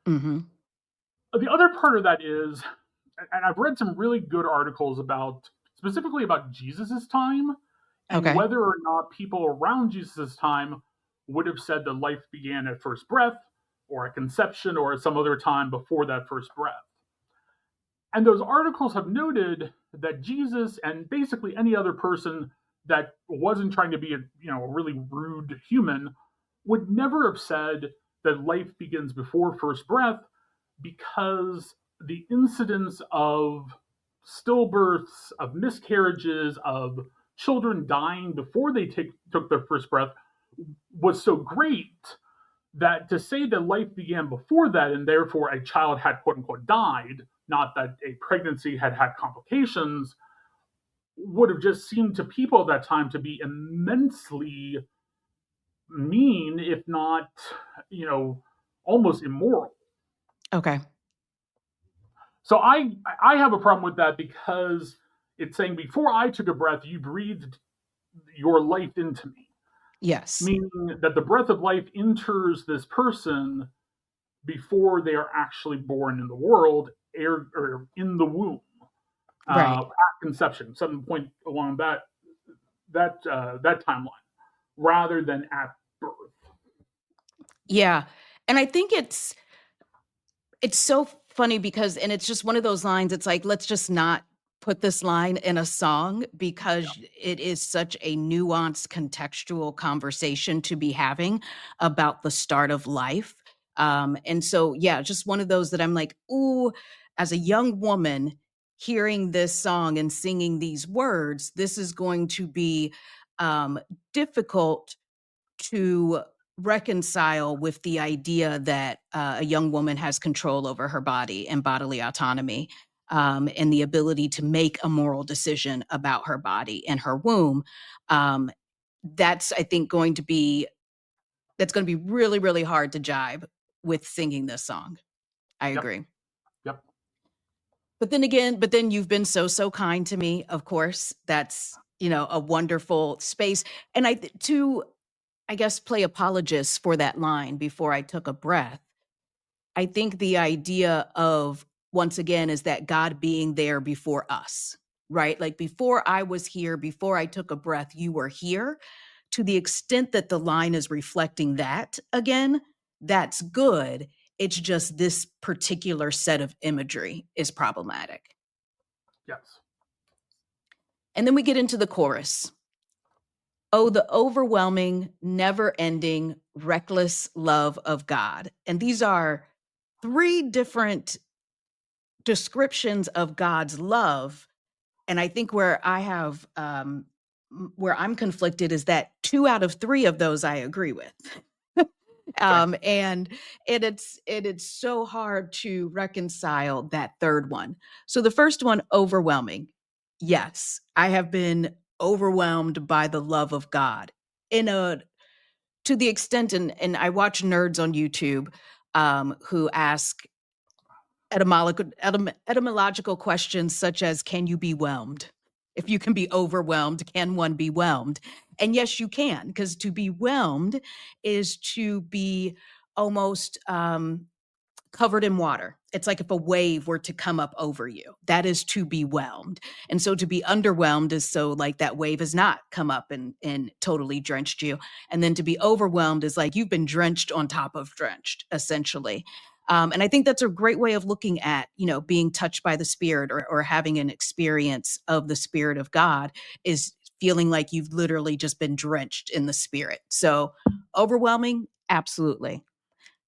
Mm-hmm. The other part of that is, and I've read some really good articles specifically about Jesus's time, and Okay. whether or not people around Jesus's time would have said that life began at first breath, or at conception, or at some other time before that first breath. And those articles have noted that Jesus and basically any other person that wasn't trying to be a really rude human would never have said that life begins before first breath, because the incidence of stillbirths, of miscarriages, of children dying before they took their first breath was so great that to say that life began before that and therefore a child had quote unquote died, not that a pregnancy had had complications, would have just seemed to people at that time to be immensely mean, if not, almost immoral. Okay. So I have a problem with that, because it's saying before I took a breath, you breathed your life into me, Yes. meaning that the breath of life enters this person before they are actually born in the world, or in the womb, Right. at conception, some point along that timeline, rather than at birth. Yeah. And I think it's so funny because and it's just one of those lines, it's like, let's just not put this line in a song because it is such a nuanced, contextual conversation to be having about the start of life. And so, yeah, just one of those that I'm like, ooh, as a young woman hearing this song and singing these words, this is going to be difficult to reconcile with the idea that a young woman has control over her body and bodily autonomy, and the ability to make a moral decision about her body and her womb. Um, that's, I think, that's going to be really, really hard to jibe with singing this song. I Yep. agree. Yep. But then you've been so kind to me. Of course, that's a wonderful space, and to I guess, play apologist for that line before I took a breath. I think the idea of, once again, is that God being there before us, right? Like before I was here, before I took a breath, you were here. To the extent that the line is reflecting that again, that's good. It's just this particular set of imagery is problematic. Yes. And then we get into the chorus. Oh, the overwhelming, never ending, reckless love of God. And these are three different descriptions of God's love. And I think where I'm conflicted is that two out of three of those I agree with. Okay. And it's so hard to reconcile that third one. So the first one, overwhelming. Yes, I have been overwhelmed by the love of God in a to the extent, and I watch nerds on YouTube who ask etymological questions such as, can you be whelmed? If you can be overwhelmed, can one be whelmed? And yes, you can, because to be whelmed is to be almost covered in water. It's like if a wave were to come up over you, that is to be whelmed. And so to be underwhelmed is so like that wave has not come up and totally drenched you. And then to be overwhelmed is like you've been drenched on top of drenched, essentially. And I think that's a great way of looking at, being touched by the Spirit, or having an experience of the Spirit of God, is feeling like you've literally just been drenched in the Spirit. So overwhelming, absolutely.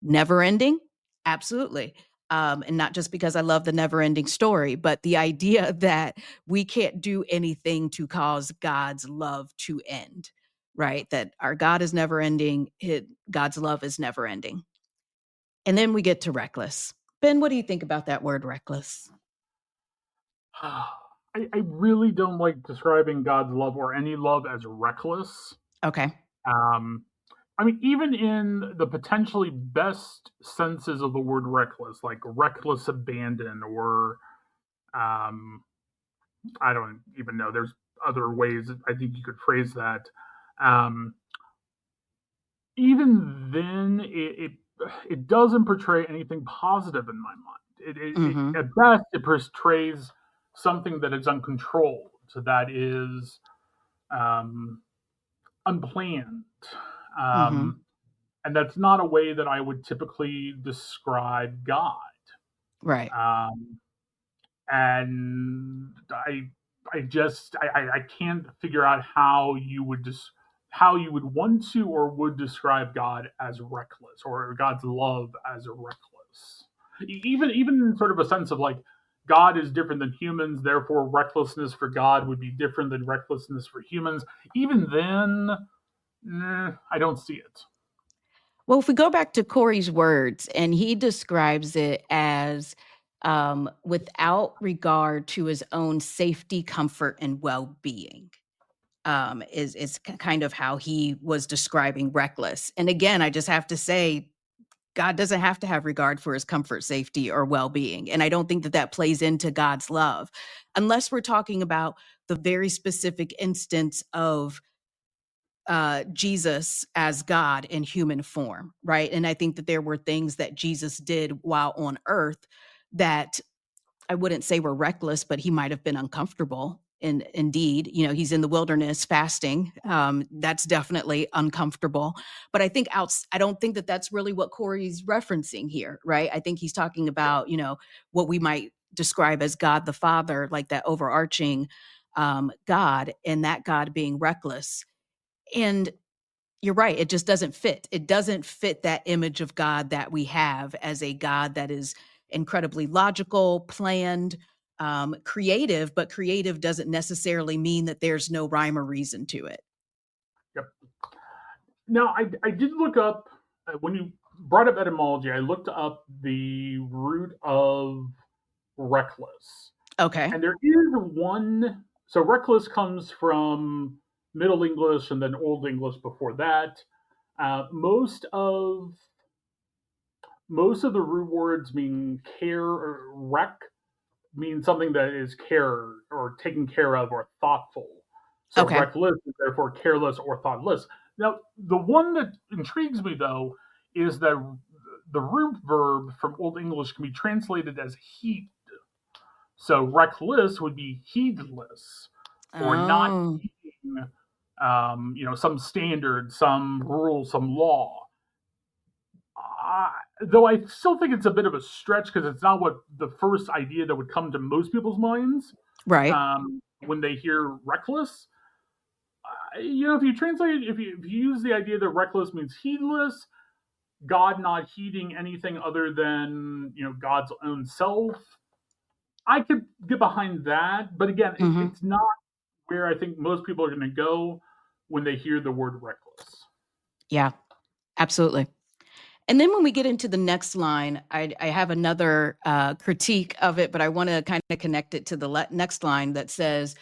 Never ending, absolutely. And not just because I love the never ending story, but the idea that we can't do anything to cause God's love to end, right? That our God is never ending, God's love is never ending. And then we get to reckless. Ben, what do you think about that word reckless? I really don't like describing God's love or any love as reckless. Okay. Um, I mean, even in the potentially best senses of the word reckless, like reckless abandon, or um, I don't even know. There's other ways I think you could phrase that. Um, Even then, it doesn't portray anything positive in my mind. Mm-hmm. At best, it portrays something that is uncontrolled, that is um, unplanned. Mm-hmm. Um, and that's not a way that I would typically describe God. Right. Um, and I can't figure out how you would how you would want to or would describe God as reckless, or God's love as reckless. Even in sort of a sense of like God is different than humans, therefore recklessness for God would be different than recklessness for humans. Even then, I don't see it. Well, if we go back to Corey's words, and he describes it as without regard to his own safety, comfort, and well being. Is kind of how he was describing reckless. And again, I just have to say, God doesn't have to have regard for his comfort, safety, or well being. And I don't think that that plays into God's love, unless we're talking about the very specific instance of Jesus as God in human form, right? And I think that there were things that Jesus did while on earth that I wouldn't say were reckless, but he might have been uncomfortable. And indeed, he's in the wilderness fasting. That's definitely uncomfortable. But I don't think that that's really what Corey's referencing here, right? I think he's talking about, what we might describe as God the Father, like that overarching God, and that God being reckless. And you're right. It just doesn't fit. It doesn't fit that image of God that we have as a God that is incredibly logical, planned, creative, but creative doesn't necessarily mean that there's no rhyme or reason to it. Yep. Now, I did look up, when you brought up etymology, I looked up the root of reckless. Okay. And there is one. So reckless comes from Middle English and then Old English before that. Uh, most of most of the root words mean care, or wreck means something that is care or taken care of or thoughtful. So Okay. reckless is therefore careless or thoughtless. Now, the one that intrigues me though is that the root verb from Old English can be translated as heed. So reckless would be heedless, or not Oh, heeding, some standard, some rule, some law. Uh, though I still think it's a bit of a stretch because it's not what the first idea that would come to most people's minds right. when they hear reckless. If you translate, if you use the idea that reckless means heedless, God not heeding anything other than God's own self, I could get behind that. But again, Hmm. it's not where I think most people are going to go when they hear the word reckless. Yeah, absolutely. And then when we get into the next line, I have another critique of it, but I want to kind of connect it to the next line that says,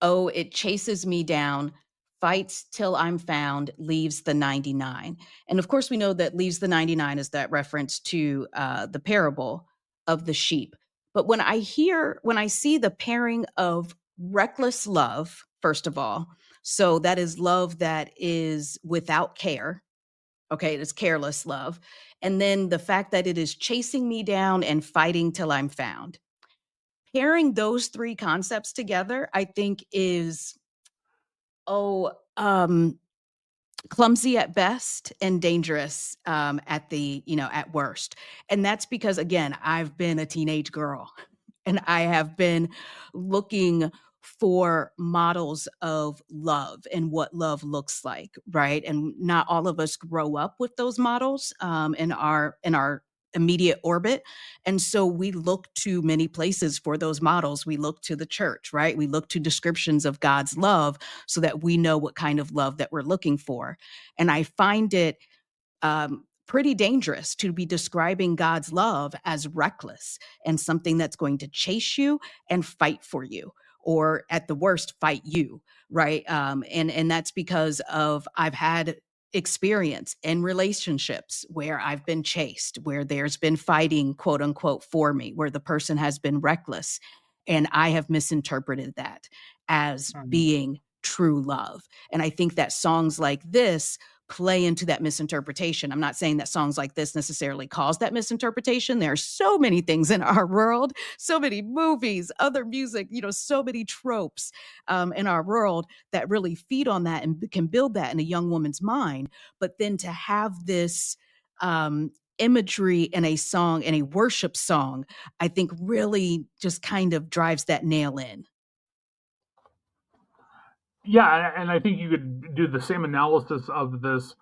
"Oh, it chases me down, fights till I'm found, leaves the 99." And of course, we know that leaves the 99 is that reference to the parable of the sheep. But when I see the pairing of reckless love, first of all, so that is love that is without care. Okay, it is careless love. And then the fact that it is chasing me down and fighting till I'm found. Pairing those three concepts together, I think is oh, clumsy at best and dangerous at worst. And that's because again, I've been a teenage girl and I have been looking for models of love and what love looks like, right? And not all of us grow up with those models in our immediate orbit. And so we look to many places for those models. We look to the church, right? We look to descriptions of God's love so that we know what kind of love that we're looking for. And I find it pretty dangerous to be describing God's love as reckless and something that's going to chase you and fight for you, or at the worst, fight you, right? And that's because of I've had experience in relationships where I've been chased, where there's been fighting, quote unquote, for me, where the person has been reckless. And I have misinterpreted that as being true love. And I think that songs like this play into that misinterpretation. I'm not saying that songs like this necessarily cause that misinterpretation. There are so many things in our world, so many movies, other music, so many tropes in our world that really feed on that and can build that in a young woman's mind. But then to have this imagery in a song, in a worship song, I think really just kind of drives that nail in. Yeah, and I think you could do the same analysis of this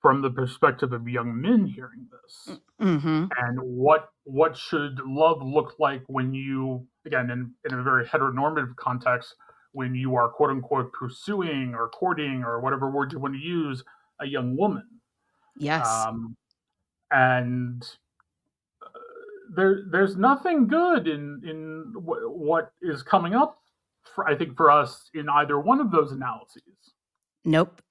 from the perspective of young men hearing this. Mm-hmm. And what should love look like when you, again, in a very heteronormative context, when you are quote unquote pursuing or courting or whatever word you want to use a young woman. Yes. And there's nothing good in what is coming up I think for us in either one of those analyses. Nope.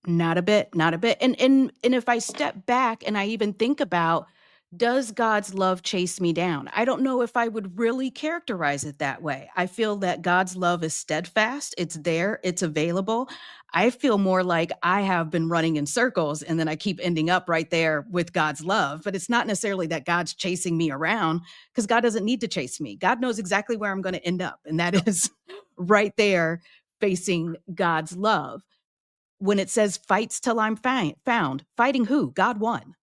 Not a bit. And if I step back and I even think about, does God's love chase me down? I don't know if I would really characterize it that way. I feel that God's love is steadfast. It's there. It's available. I feel more like I have been running in circles and then I keep ending up right there with God's love. But it's not necessarily that God's chasing me around, because God doesn't need to chase me. God knows exactly where I'm going to end up. And that is right there facing God's love. When it says fights till I'm found, fighting who? God won.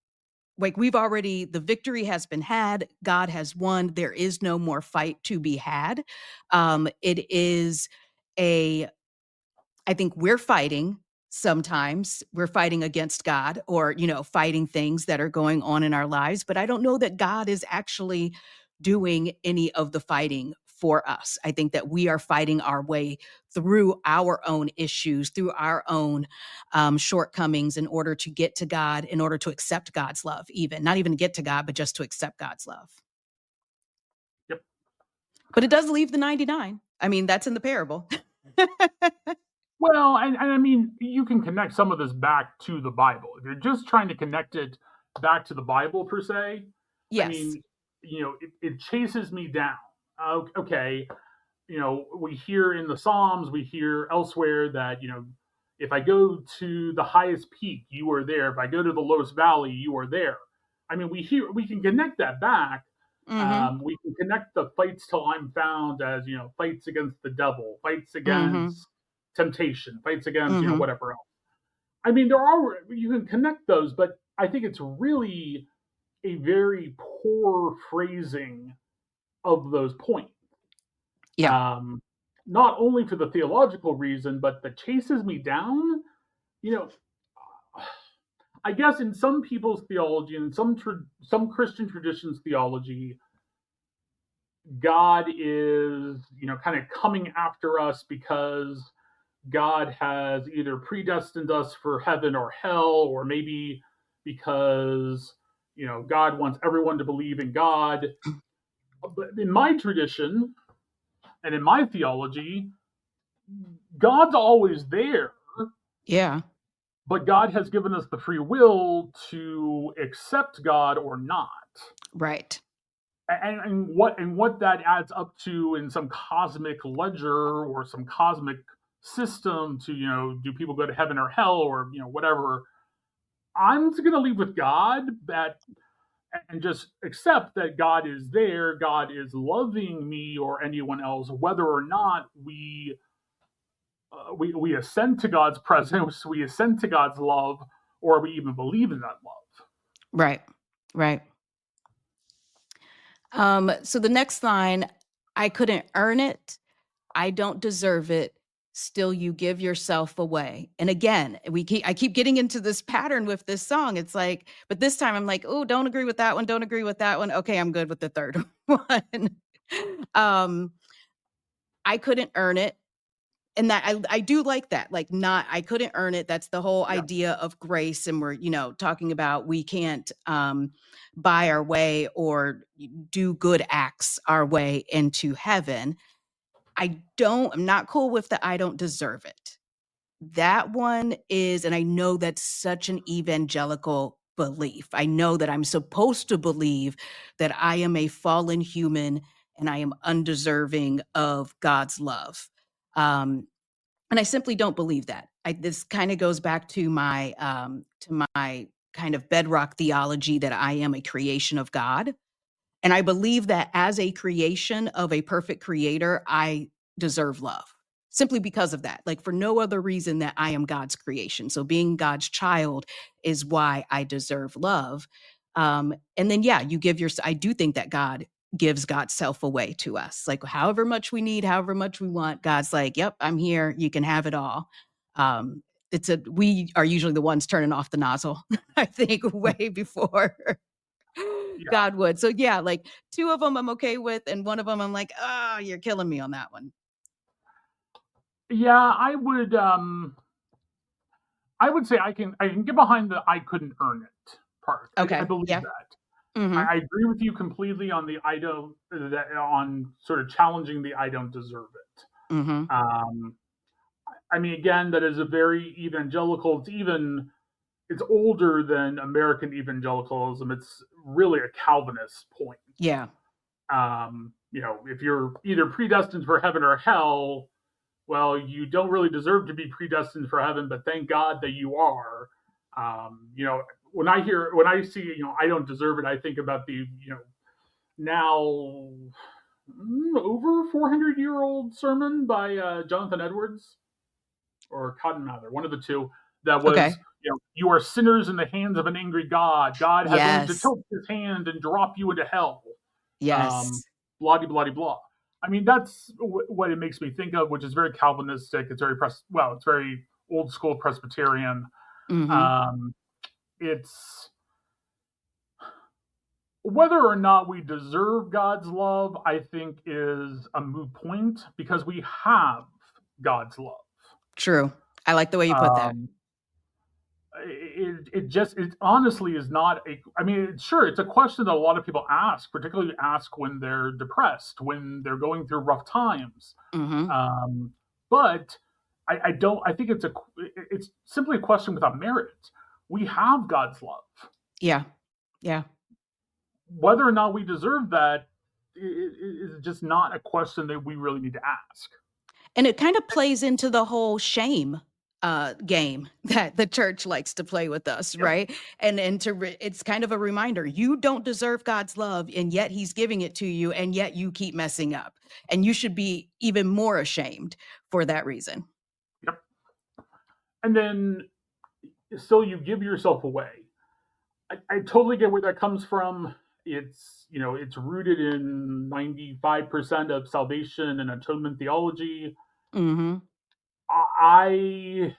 Like, the victory has been had. God has won. There is no more fight to be had. It is I think we're fighting. Sometimes we're fighting against God, or, fighting things that are going on in our lives. But I don't know that God is actually doing any of the fighting for us. I think that we are fighting our way through our own issues, through our own shortcomings, in order to get to God, in order to accept God's love, even not even get to God, but just to accept God's love. Yep. But it does leave the 99. I mean, that's in the parable. Well, and I mean, you can connect some of this back to the Bible. If you're just trying to connect it back to the Bible per se, Yes. I mean, it chases me down. Okay, we hear in the Psalms, we hear elsewhere that, if I go to the highest peak, you are there. If I go to the lowest valley, you are there. I mean, we can connect that back. Mm-hmm. We can connect the fights till I'm found as, fights against the devil, fights against temptation, fights against, whatever else. I mean, you can connect those, but I think it's really a very poor phrasing of those points. Yeah. Not only for the theological reason, but that chases me down. I guess in some people's theology and some Christian traditions theology, God is, kind of coming after us because God has either predestined us for heaven or hell, or maybe because, God wants everyone to believe in God. But in my tradition and in my theology, God's always there. Yeah. But God has given us the free will to accept God or not. Right. And what that adds up to in some cosmic ledger or some cosmic system to, do people go to heaven or hell, or, whatever. I'm just going to leave with God and just accept that God is there. God is loving me or anyone else, whether or not we ascend to God's presence, we ascend to God's love, or we even believe in that love. Right. So the next line, I couldn't earn it. I don't deserve it. Still, you give yourself away. And again, I keep getting into this pattern with this song. It's like, but this time I'm like, oh, don't agree with that one. Don't agree with that one. Okay, I'm good with the third one. I couldn't earn it. And that I do like that. Like, I couldn't earn it. That's the whole idea of grace. And we're, talking about we can't buy our way or do good acts our way into heaven. I'm not cool with the I don't deserve it. that one is, and I know that's such an evangelical belief. I know that I'm supposed to believe that I am a fallen human and I am undeserving of God's love. And I simply don't believe that. This kind of goes back to my kind of bedrock theology that I am a creation of God. And I believe that as a creation of a perfect creator, I deserve love simply because of that. Like for no other reason that I am God's creation. So being God's child is why I deserve love. And then, yeah, I do think that God gives God's self away to us. Like however much we need, however much we want, God's like, yep, I'm here. You can have it all. Um, we are usually the ones turning off the nozzle, I think, way before Yeah. God would. So yeah, like 2 of them I'm okay with, and 1 of them I'm like, "Oh, you're killing me on that one." Yeah, I would say I can get behind the I couldn't earn it part. I Okay. believe Yeah. that. Mhm. I agree with you completely on the I don't that on sort of challenging the I don't deserve it. Mhm. Um, I mean, again, that is a very evangelical. It's older than American evangelicalism. It's really a Calvinist point. Yeah. If you're either predestined for heaven or hell, well, you don't really deserve to be predestined for heaven, but thank God that you are. When I see, I don't deserve it, I think about the, now over 400-year-old sermon by Jonathan Edwards or Cotton Mather, one of the two, that was, Okay. you are sinners in the hands of an angry God. God has only to Yes. tilt his hand and drop you into hell. Yes. Blah, blah, blah, blah. I mean, that's what it makes me think of, which is very Calvinistic. It's it's very old school Presbyterian. Mhm. Um, it's whether or not we deserve God's love, I think, is a moot point because we have God's love. True. I like the way you put that. Um, it honestly is not a. I mean, sure, it's a question that a lot of people ask, particularly ask when they're depressed, when they're going through rough times. Mhm. Um, but I don't. I think it's simply a question without merit. We have God's love. Yeah. Yeah. Whether or not we deserve that is just not a question that we really need to ask. And it kind of plays into the whole shame game that the church likes to play with us, Yep. right? It's kind of a reminder you don't deserve God's love, and yet He's giving it to you, and yet you keep messing up, and you should be even more ashamed for that reason. Yep. And then still you give yourself away. I totally get where that comes from. It's rooted in 95% of salvation and atonement theology. Mm-hmm. I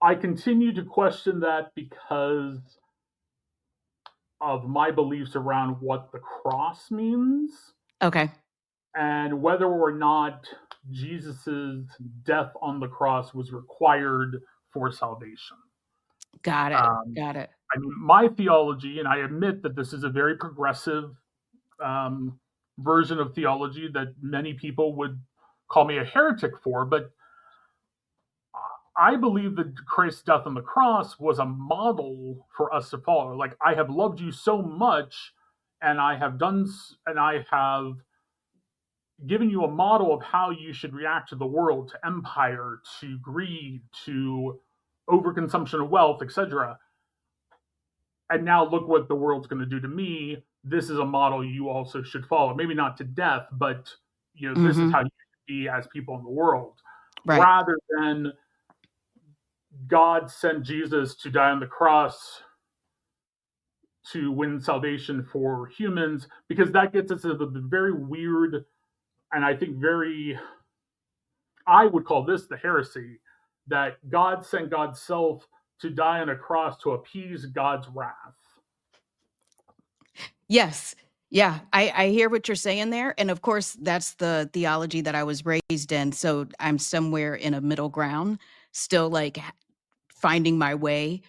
I continue to question that because of my beliefs around what the cross means Okay, and whether or not Jesus's death on the cross was required for salvation. got it. Um, Got it. I mean, my theology, and I admit that this is a very progressive um, version of theology that many people would call me a heretic for, but I believe that Christ's death on the cross was a model for us to follow. Like, I have loved you so much, and I have given you a model of how you should react to the world, to empire, to greed, to overconsumption of wealth, etc. And now look what the world's going to do to me. This is a model you also should follow. Maybe not to death, but this is Mm-hmm. how you should be as people in the world, Right. rather than God sent Jesus to die on the cross to win salvation for humans, because that gets us into the very weird, and I think I would call this the heresy, that God sent God's self to die on a cross to appease God's wrath. Yes. Yeah, I hear what you're saying there. And of course, that's the theology that I was raised in. So I'm somewhere in a middle ground, still like finding my way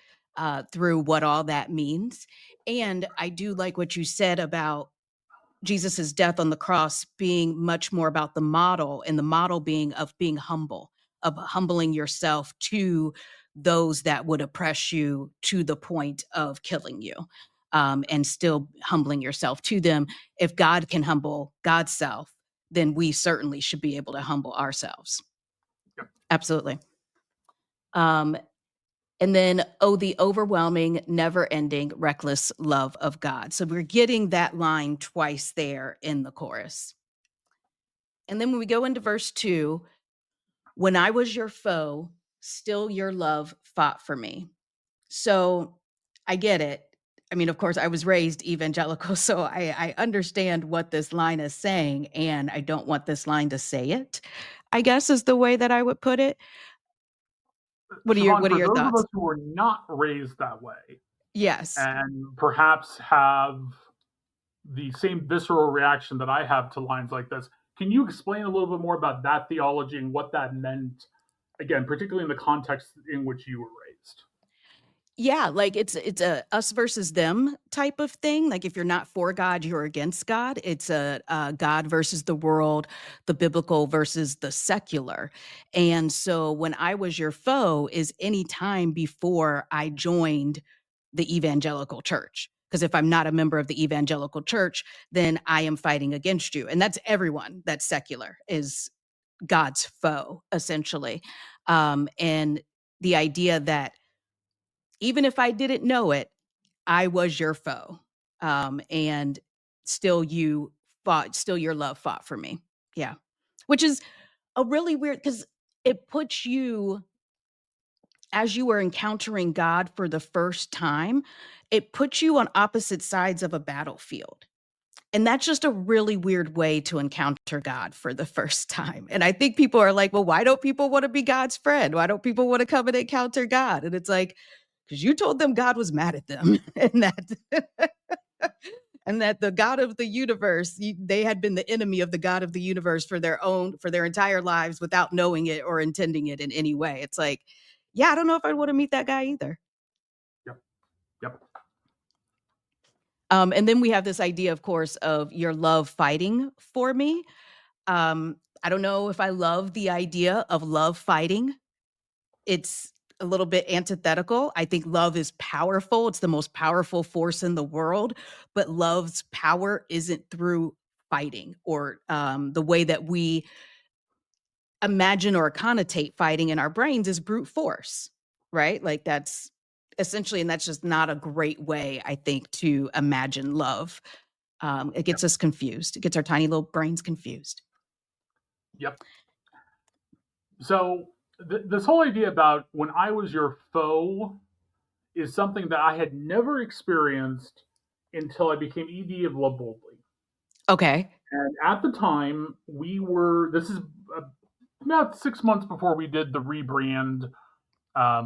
through what all that means. And I do like what you said about Jesus's death on the cross being much more about the model, and the model being of being humble. of humbling yourself to those that would oppress you to the point of killing you, and still humbling yourself to them. If God can humble God's self, then we certainly should be able to humble ourselves. Yep. Absolutely. And then, oh, the overwhelming, never-ending, reckless love of God. So we're getting that line twice there in the chorus. And then when we go into verse 2, when I was your foe, still your love fought for me. So I get it. I mean, of course, I was raised evangelical, so I understand what this line is saying, and I don't want this line to say it, I guess is the way that I would put it. What are Siobhan, for your those of thoughts? us who were not raised that way Yes. and perhaps have the same visceral reaction that I have to lines like this, can you explain a little bit more about that theology and what that meant, again, particularly in the context in which you were raised? Yeah, like it's a us versus them type of thing. Like if you're not for God, you're against God. It's a God versus the world, the biblical versus the secular. And so when I was your foe is any time before I joined the evangelical church. Because if I'm not a member of the evangelical church, then I am fighting against you. And that's everyone that's secular is God's foe, essentially. And the idea that even if I didn't know it, I was your foe. And still still your love fought for me. Yeah. Which is a really weird, because it puts you, as you were encountering God for the first time, it puts you on opposite sides of a battlefield. And that's just a really weird way to encounter God for the first time. And I think people are like, well, why don't people want to be God's friend? Why don't people want to come and encounter God? And it's like, because you told them God was mad at them and that and that the God of the universe, they had been the enemy of the God of the universe for their entire lives without knowing it or intending it in any way. It's like, yeah, I don't know if I want to meet that guy either. Yep. Yep. And then we have this idea, of course, of your love fighting for me. I don't know if I love the idea of love fighting. It's a little bit antithetical. I think love is powerful. It's the most powerful force in the world, but love's power isn't through fighting or the way that we imagine or connotate fighting in our brains is brute force, right? Like that's essentially, and that's just not a great way, I think, to imagine love. It gets us confused. It gets our tiny little brains confused. Yep. So this whole idea about when I was your foe is something that I had never experienced until I became ED of Love Boldly. Okay. And at the time, this is about 6 months before we did the rebrand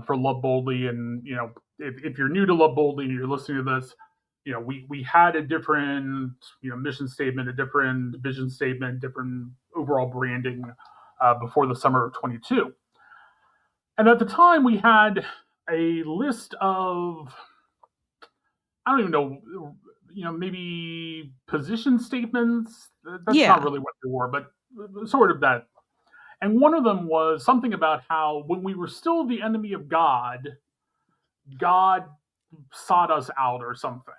for Love Boldly. And, if you're new to Love Boldly and you're listening to this, we had a different, mission statement, a different vision statement, different overall branding before the summer of 22. And at the time, we had a list of, I don't even know, maybe position statements. That's not really what they were, but sort of that. And one of them was something about how when we were still the enemy of God, God sought us out or something.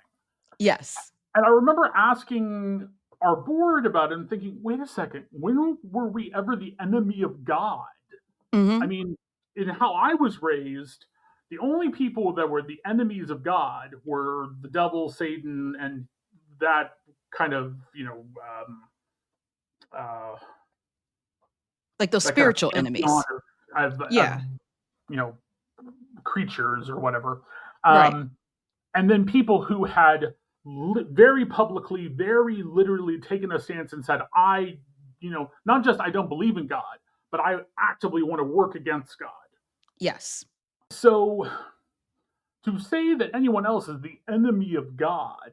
Yes. And I remember asking our board about it and thinking, wait a second, when were we ever the enemy of God? Mm-hmm. I mean, in how I was raised, the only people that were the enemies of God were the devil, Satan, and that kind of, like those that kind of spiritual enemies. of creatures or whatever. Right. And then people who had very publicly, very literally taken a stance and said, not just I don't believe in God, but I actively want to work against God. Yes. So to say that anyone else is the enemy of God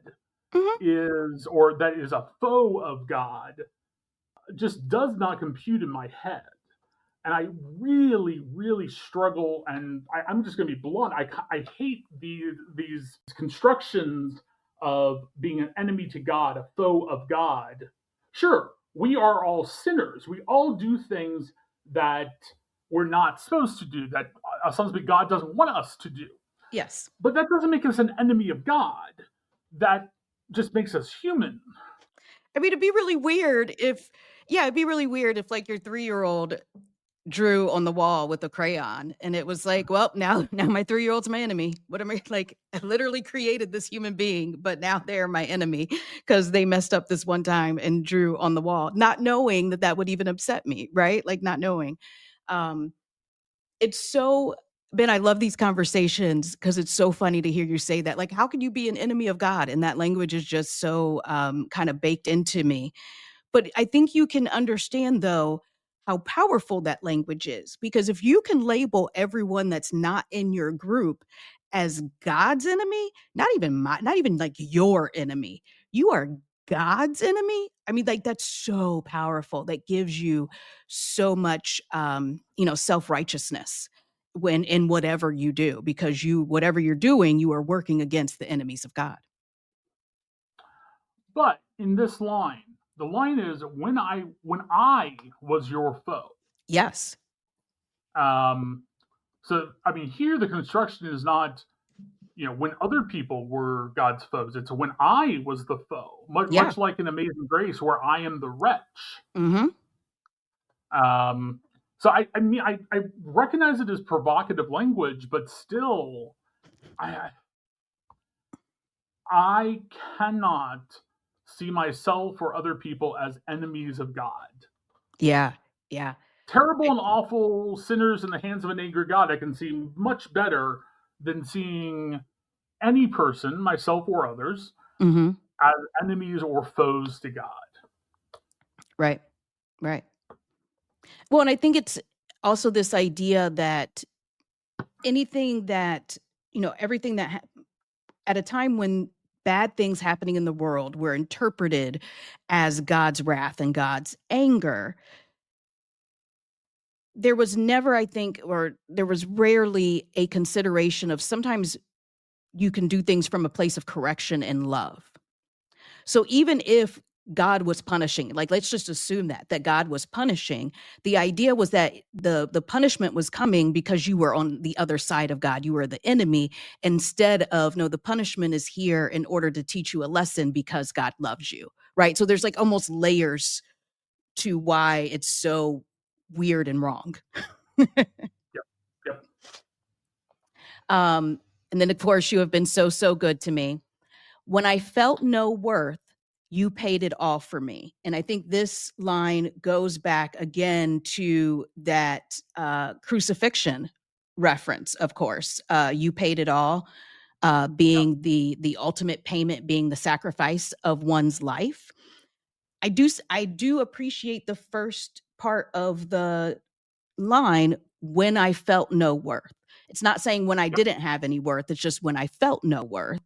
or that is a foe of God just does not compute in my head. And I really, really struggle, and I'm just going to be blunt. I hate these constructions of being an enemy to God, a foe of God. Sure, we are all sinners. We all do things that we're not supposed to do, that ostensibly God doesn't want us to do. Yes. But that doesn't make us an enemy of God. That just makes us human. I mean, it'd be really weird if, yeah, it'd be really weird if like your 3-year-old drew on the wall with a crayon and it was like, well, now my 3-year-old's my enemy. What am I like? I literally created this human being, but now they're my enemy because they messed up this one time and drew on the wall, not knowing that that would even upset me, right? Like not knowing. Um, it's so Ben, I love these conversations because it's so funny to hear you say that. Like, how can you be an enemy of God? And that language is just so kind of baked into me. But I think you can understand, though, how powerful that language is. Because if you can label everyone that's not in your group as God's enemy, not even like your enemy, you are God's enemy. I mean, like that's so powerful. That gives you so much, self-righteousness when in whatever you do, because whatever you're doing, you are working against the enemies of God. But in this line, the line is when I was your foe. Yes. So I mean, here the construction is not, when other people were God's foes. It's when I was the foe, Yeah. much like in Amazing Grace, where I am the wretch. Mm-hmm. So I mean, I recognize it as provocative language, but still, I I cannot see myself or other people as enemies of God. Yeah. Yeah. Terrible and awful sinners in the hands of an angry God, I can see much better than seeing any person, myself or others, Mm-hmm. as enemies or foes to God. Right. Right. Well, and I think it's also this idea that anything that, everything that at a time when bad things happening in the world were interpreted as God's wrath and God's anger, there was never, I think, or there was rarely a consideration of sometimes you can do things from a place of correction and love. So even if God was punishing, like let's just assume that God was punishing, the idea was that the punishment was coming because you were on the other side of God, you were the enemy, instead of no, the punishment is here in order to teach you a lesson because God loves you, right? So there's like almost layers to why it's so weird and wrong. Yep. Yep. And then of course you have been so good to me. When I felt no worth, you paid it all for me. And I think this line goes back again to that crucifixion reference, of course. You paid it all, Yep. being the ultimate payment, being the sacrifice of one's life. I do appreciate the first part of the line, when I felt no worth. It's not saying when I Yep. didn't have any worth, it's just when I felt no worth.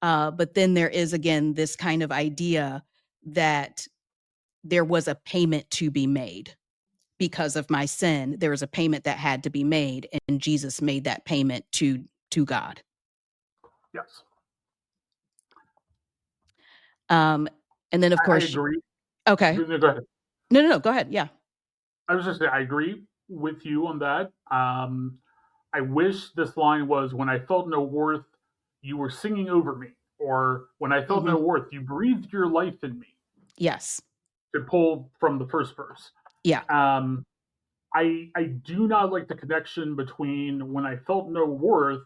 But then there is again this kind of idea that there was a payment to be made because of my sin. There was a payment that had to be made, and Jesus made that payment to God. Yes. Um, and then of I course, agree. okay, Go ahead. no, go ahead. Yeah, I was just saying, I agree with you on that. I wish this line was, when I felt no worth, you were singing over me, or when I felt hmm, no worth, you breathed your life in me, yes, to pull from the first verse. yeah, Um, I do not like the connection between when I felt no worth,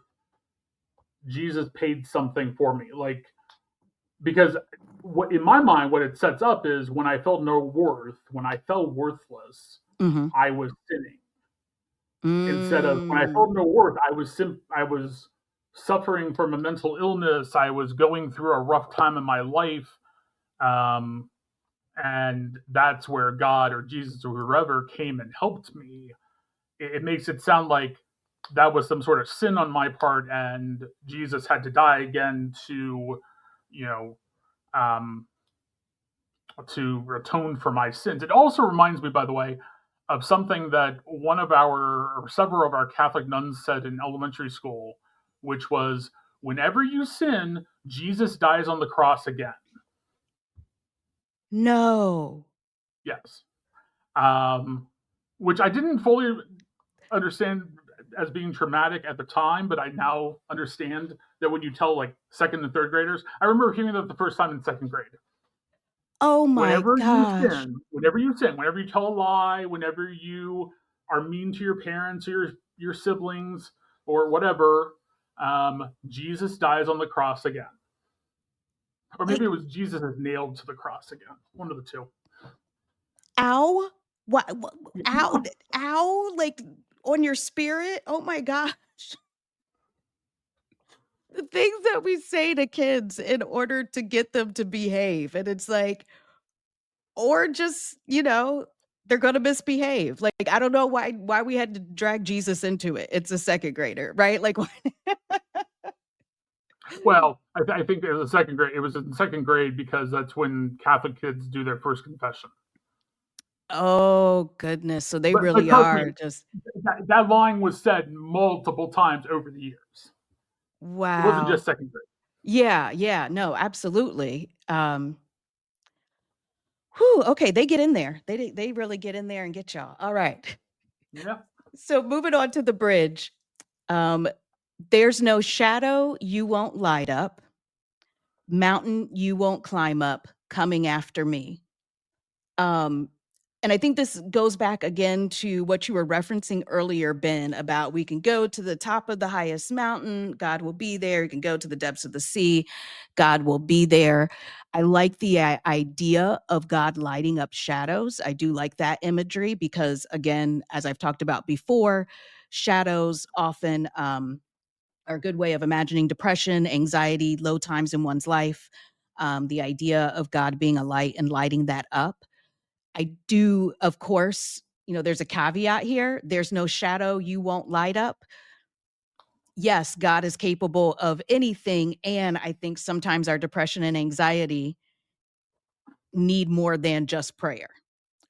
Jesus paid something for me. Like, because what in my mind, what it sets up is, when I felt no worth, when I felt worthless, mm-hmm. I was sinning. Instead of, when I Mm, felt no worth, I was suffering from a mental illness. I was going through a rough time in my life. Um, and that's where God or Jesus or whoever came and helped me. It makes it sound like that was some sort of sin on my part, and Jesus had to die again to, you know, um, to atone for my sins. It also reminds me, by the way, of something that one of our, or several of our Catholic nuns said in elementary school, which was, whenever you sin, Jesus dies on the cross again. no. Yes. Um, which I didn't fully understand as being traumatic at the time, but I now understand that when you tell like second and third graders, I remember hearing that the first time in second grade. Oh my Whenever you gosh. sin, whenever you tell a lie, whenever you are mean to your parents or your siblings or whatever, Jesus dies on the cross again. Or maybe Like, it was Jesus is nailed to the cross again. One of the two. ow. What, ow, ow, like on your spirit. Oh my gosh. The things that we say to kids in order to get them to behave. And it's like, or just, they're going to misbehave. Like, I don't know why we had to drag Jesus into it. It's a second grader, right? Like, Well, I think it was second grade. It was in second grade because that's when Catholic kids do their first confession. oh goodness. So they But really trust me, are just, that line was said multiple times over the years. It wasn't wow. just second grade. Yeah, no, absolutely. Whew, okay, they get in there. They really get in there and get y'all. All right. Yeah. So moving on to the bridge. Um, there's no shadow you won't light up, mountain you won't climb up, coming after me. Um, and I think this goes back again to what you were referencing earlier, Ben, about we can go to the top of the highest mountain, God will be there. You can go to the depths of the sea, God will be there. I like the idea of God lighting up shadows. I do like that imagery because, again, as I've talked about before, shadows often are a good way of imagining depression, anxiety, low times in one's life. The idea of God being a light and lighting that up. I do, of course, there's a caveat here. There's no shadow you won't light up. Yes, God is capable of anything. And I think sometimes our depression and anxiety need more than just prayer,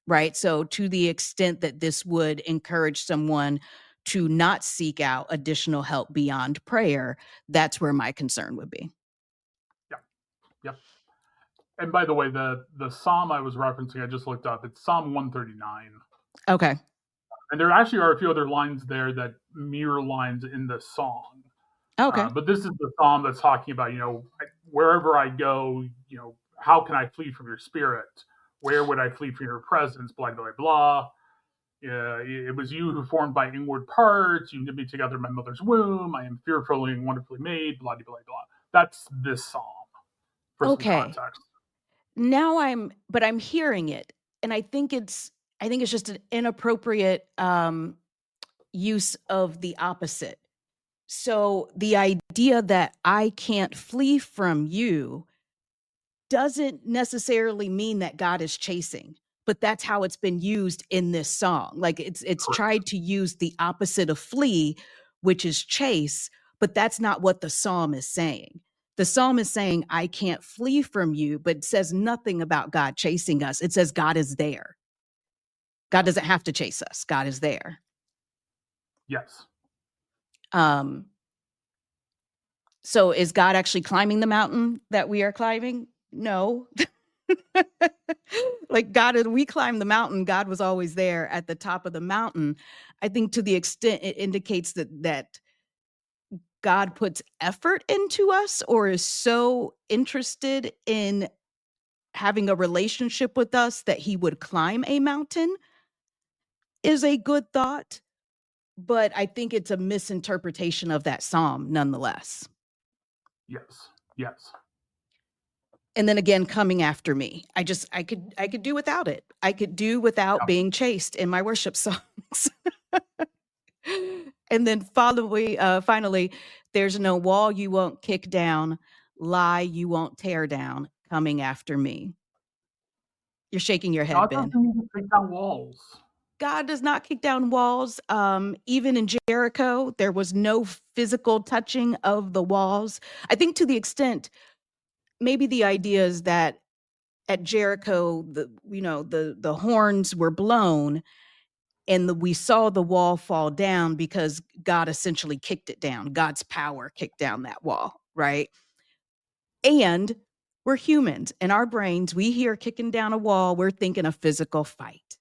right? So, to the extent that this would encourage someone to not seek out additional help beyond prayer, that's where my concern would be. Yeah. Yep. And by the way, the psalm I was referencing, I just looked up. It's Psalm 139. Okay. And there actually are a few other lines there that mirror lines in the song. Okay. But this is the psalm that's talking about, wherever I go, how can I flee from your spirit? Where would I flee from your presence? Blah, blah, blah. It was you who formed my inward parts. You knit me together in my mother's womb. I am fearfully and wonderfully made. Blah, blah, blah. That's this psalm for some Okay. context. Now I'm hearing it, and I think it's just an inappropriate use of the opposite. So the idea that I can't flee from you doesn't necessarily mean that God is chasing, but that's how it's been used in this song. Like it's tried to use the opposite of flee, which is chase, but that's not what the psalm is saying. The psalm is saying, I can't flee from you, but it says nothing about God chasing us. It says God is there. God doesn't have to chase us. God is there. Yes. Um, so is God actually climbing the mountain that we are climbing? No. Like God, as we climbed the mountain, God was always there at the top of the mountain. I think to the extent it indicates that God puts effort into us or is so interested in having a relationship with us that he would climb a mountain is a good thought. But I think it's a misinterpretation of that psalm nonetheless. Yes. Yes. And then again, coming after me. I could do without it. I could do without Yeah. being chased in my worship songs. And then finally, there's no wall you won't kick down, lie you won't tear down, coming after me. You're shaking your head, God Ben. doesn't need to take down walls. God does not kick down walls. Even in Jericho, there was no physical touching of the walls. I think to the extent, maybe the idea is that at Jericho, the horns were blown, and we saw the wall fall down because God essentially kicked it down. God's power kicked down that wall, right? And we're humans. In our brains, we hear kicking down a wall, we're thinking a physical fight.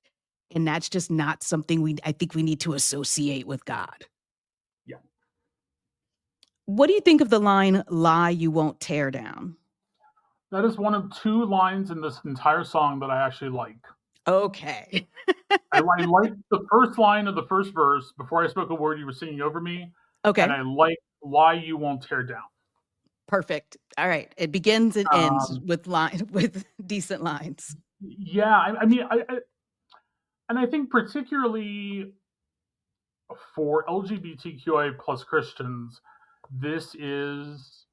And that's just not something I think we need to associate with God. Yeah. What do you think of the line, "Lie you won't tear down"? That is one of two lines in this entire song that I actually like. Okay. I like the first line of the first verse. Before I spoke a word, you were singing over me. And Okay. I like "Lie you won't tear down." Perfect. All right. It begins and ends Um, with decent lines. yeah, I mean, and I think particularly for LGBTQIA plus Christians, this is,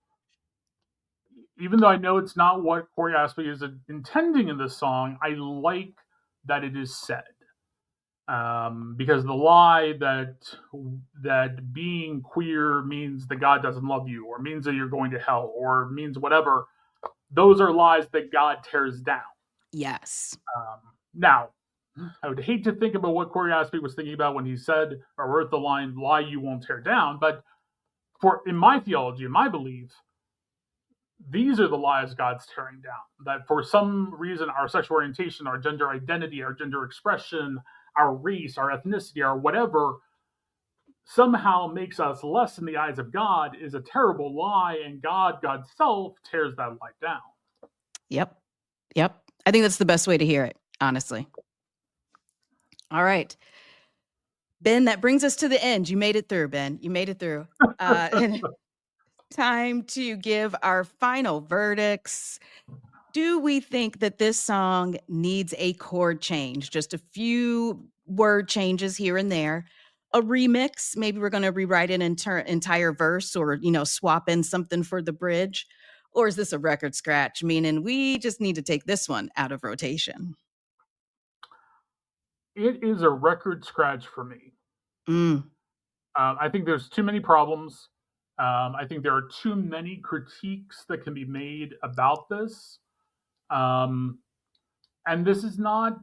even though I know it's not what Cory Asbury is intending in this song, I like that it is said. Because the lie that being queer means that God doesn't love you, or means that you're going to hell, or means whatever, those are lies that God tears down. Yes. Now, I would hate to think about what Cory Asbury was thinking about when he said or wrote the line "Lie you won't tear down," but in my theology, in my belief, these are the lies God's tearing down. That for some reason, our sexual orientation, our gender identity, our gender expression, our race, our ethnicity, our whatever, somehow makes us less in the eyes of God is a terrible lie, and God's self, tears that lie down. Yep. I think that's the best way to hear it, honestly. All right. Ben, that brings us to the end. You made it through, Ben. You made it through. And time to give our final verdicts. Do we think that this song needs a chord change? Just a few word changes here and there. A remix, maybe we're going to rewrite an entire verse, or, swap in something for the bridge. Or is this a record scratch, meaning we just need to take this one out of rotation? It is a record scratch for me. I think there's too many problems. I think there are too many critiques that can be made about this. And this is not,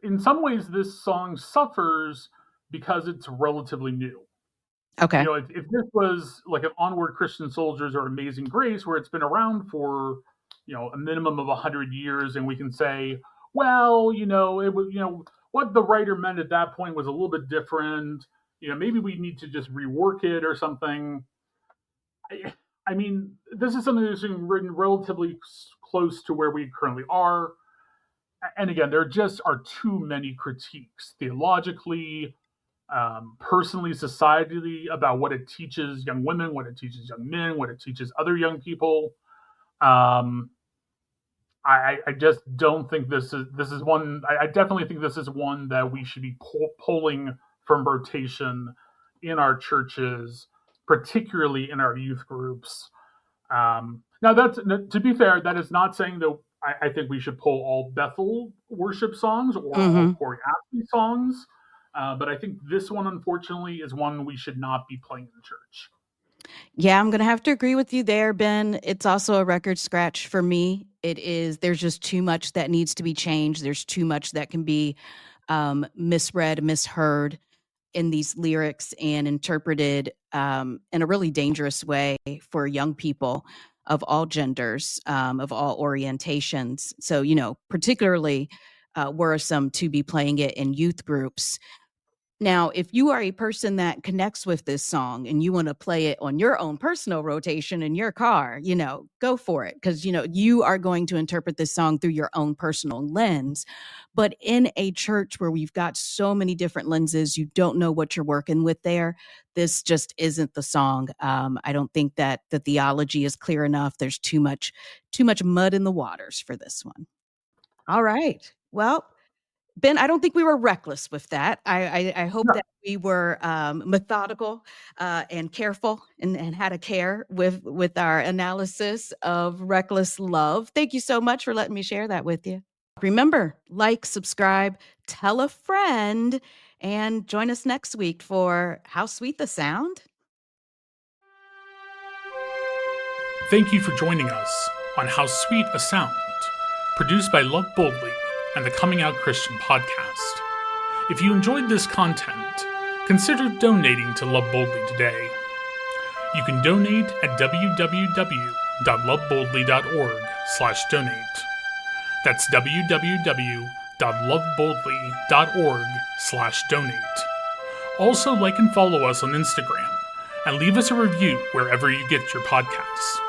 in some ways, this song suffers because it's relatively new. Okay. If this was like an Onward Christian Soldiers or Amazing Grace, where it's been around for, a minimum of 100 years, and we can say, well, it was, what the writer meant at that point was a little bit different. Maybe we need to just rework it or something. I mean, this is something that's been written relatively close to where we currently are. And again, there just are too many critiques theologically, personally, societally, about what it teaches young women, what it teaches young men, what it teaches other young people. I just don't think this is one. I definitely think this is one that we should be pulling from rotation in our churches, particularly in our youth groups. Now, that's, to be fair, that is not saying that I think we should pull all Bethel Worship songs or all Cory Asbury songs. But I think this one, unfortunately, is one we should not be playing in church. Yeah, I'm going to have to agree with you there, Ben. It's also a record scratch for me. There's just too much that needs to be changed. There's too much that can be misread, misheard in these lyrics and interpreted in a really dangerous way for young people of all genders, of all orientations. So, particularly worrisome to be playing it in youth groups. Now, if you are a person that connects with this song and you want to play it on your own personal rotation in your car, go for it. Because, you are going to interpret this song through your own personal lens. But in a church where we've got so many different lenses, you don't know what you're working with there. This just isn't the song. I don't think that the theology is clear enough. There's too much mud in the waters for this one. All right. Well, Ben, I don't think we were reckless with that. I hope that we were methodical and careful and had a care with our analysis of reckless love. Thank you so much for letting me share that with you. Remember, like, subscribe, tell a friend, and join us next week for How Sweet the Sound. Thank you for joining us on How Sweet a Sound, produced by Love Boldly and the Coming Out Christian podcast. If you enjoyed this content, consider donating to Love Boldly today. You can donate at www.loveboldly.org/donate. That's www.loveboldly.org/donate. www.loveboldly.org/donate. Also, like and follow us on Instagram, and leave us a review wherever you get your podcasts.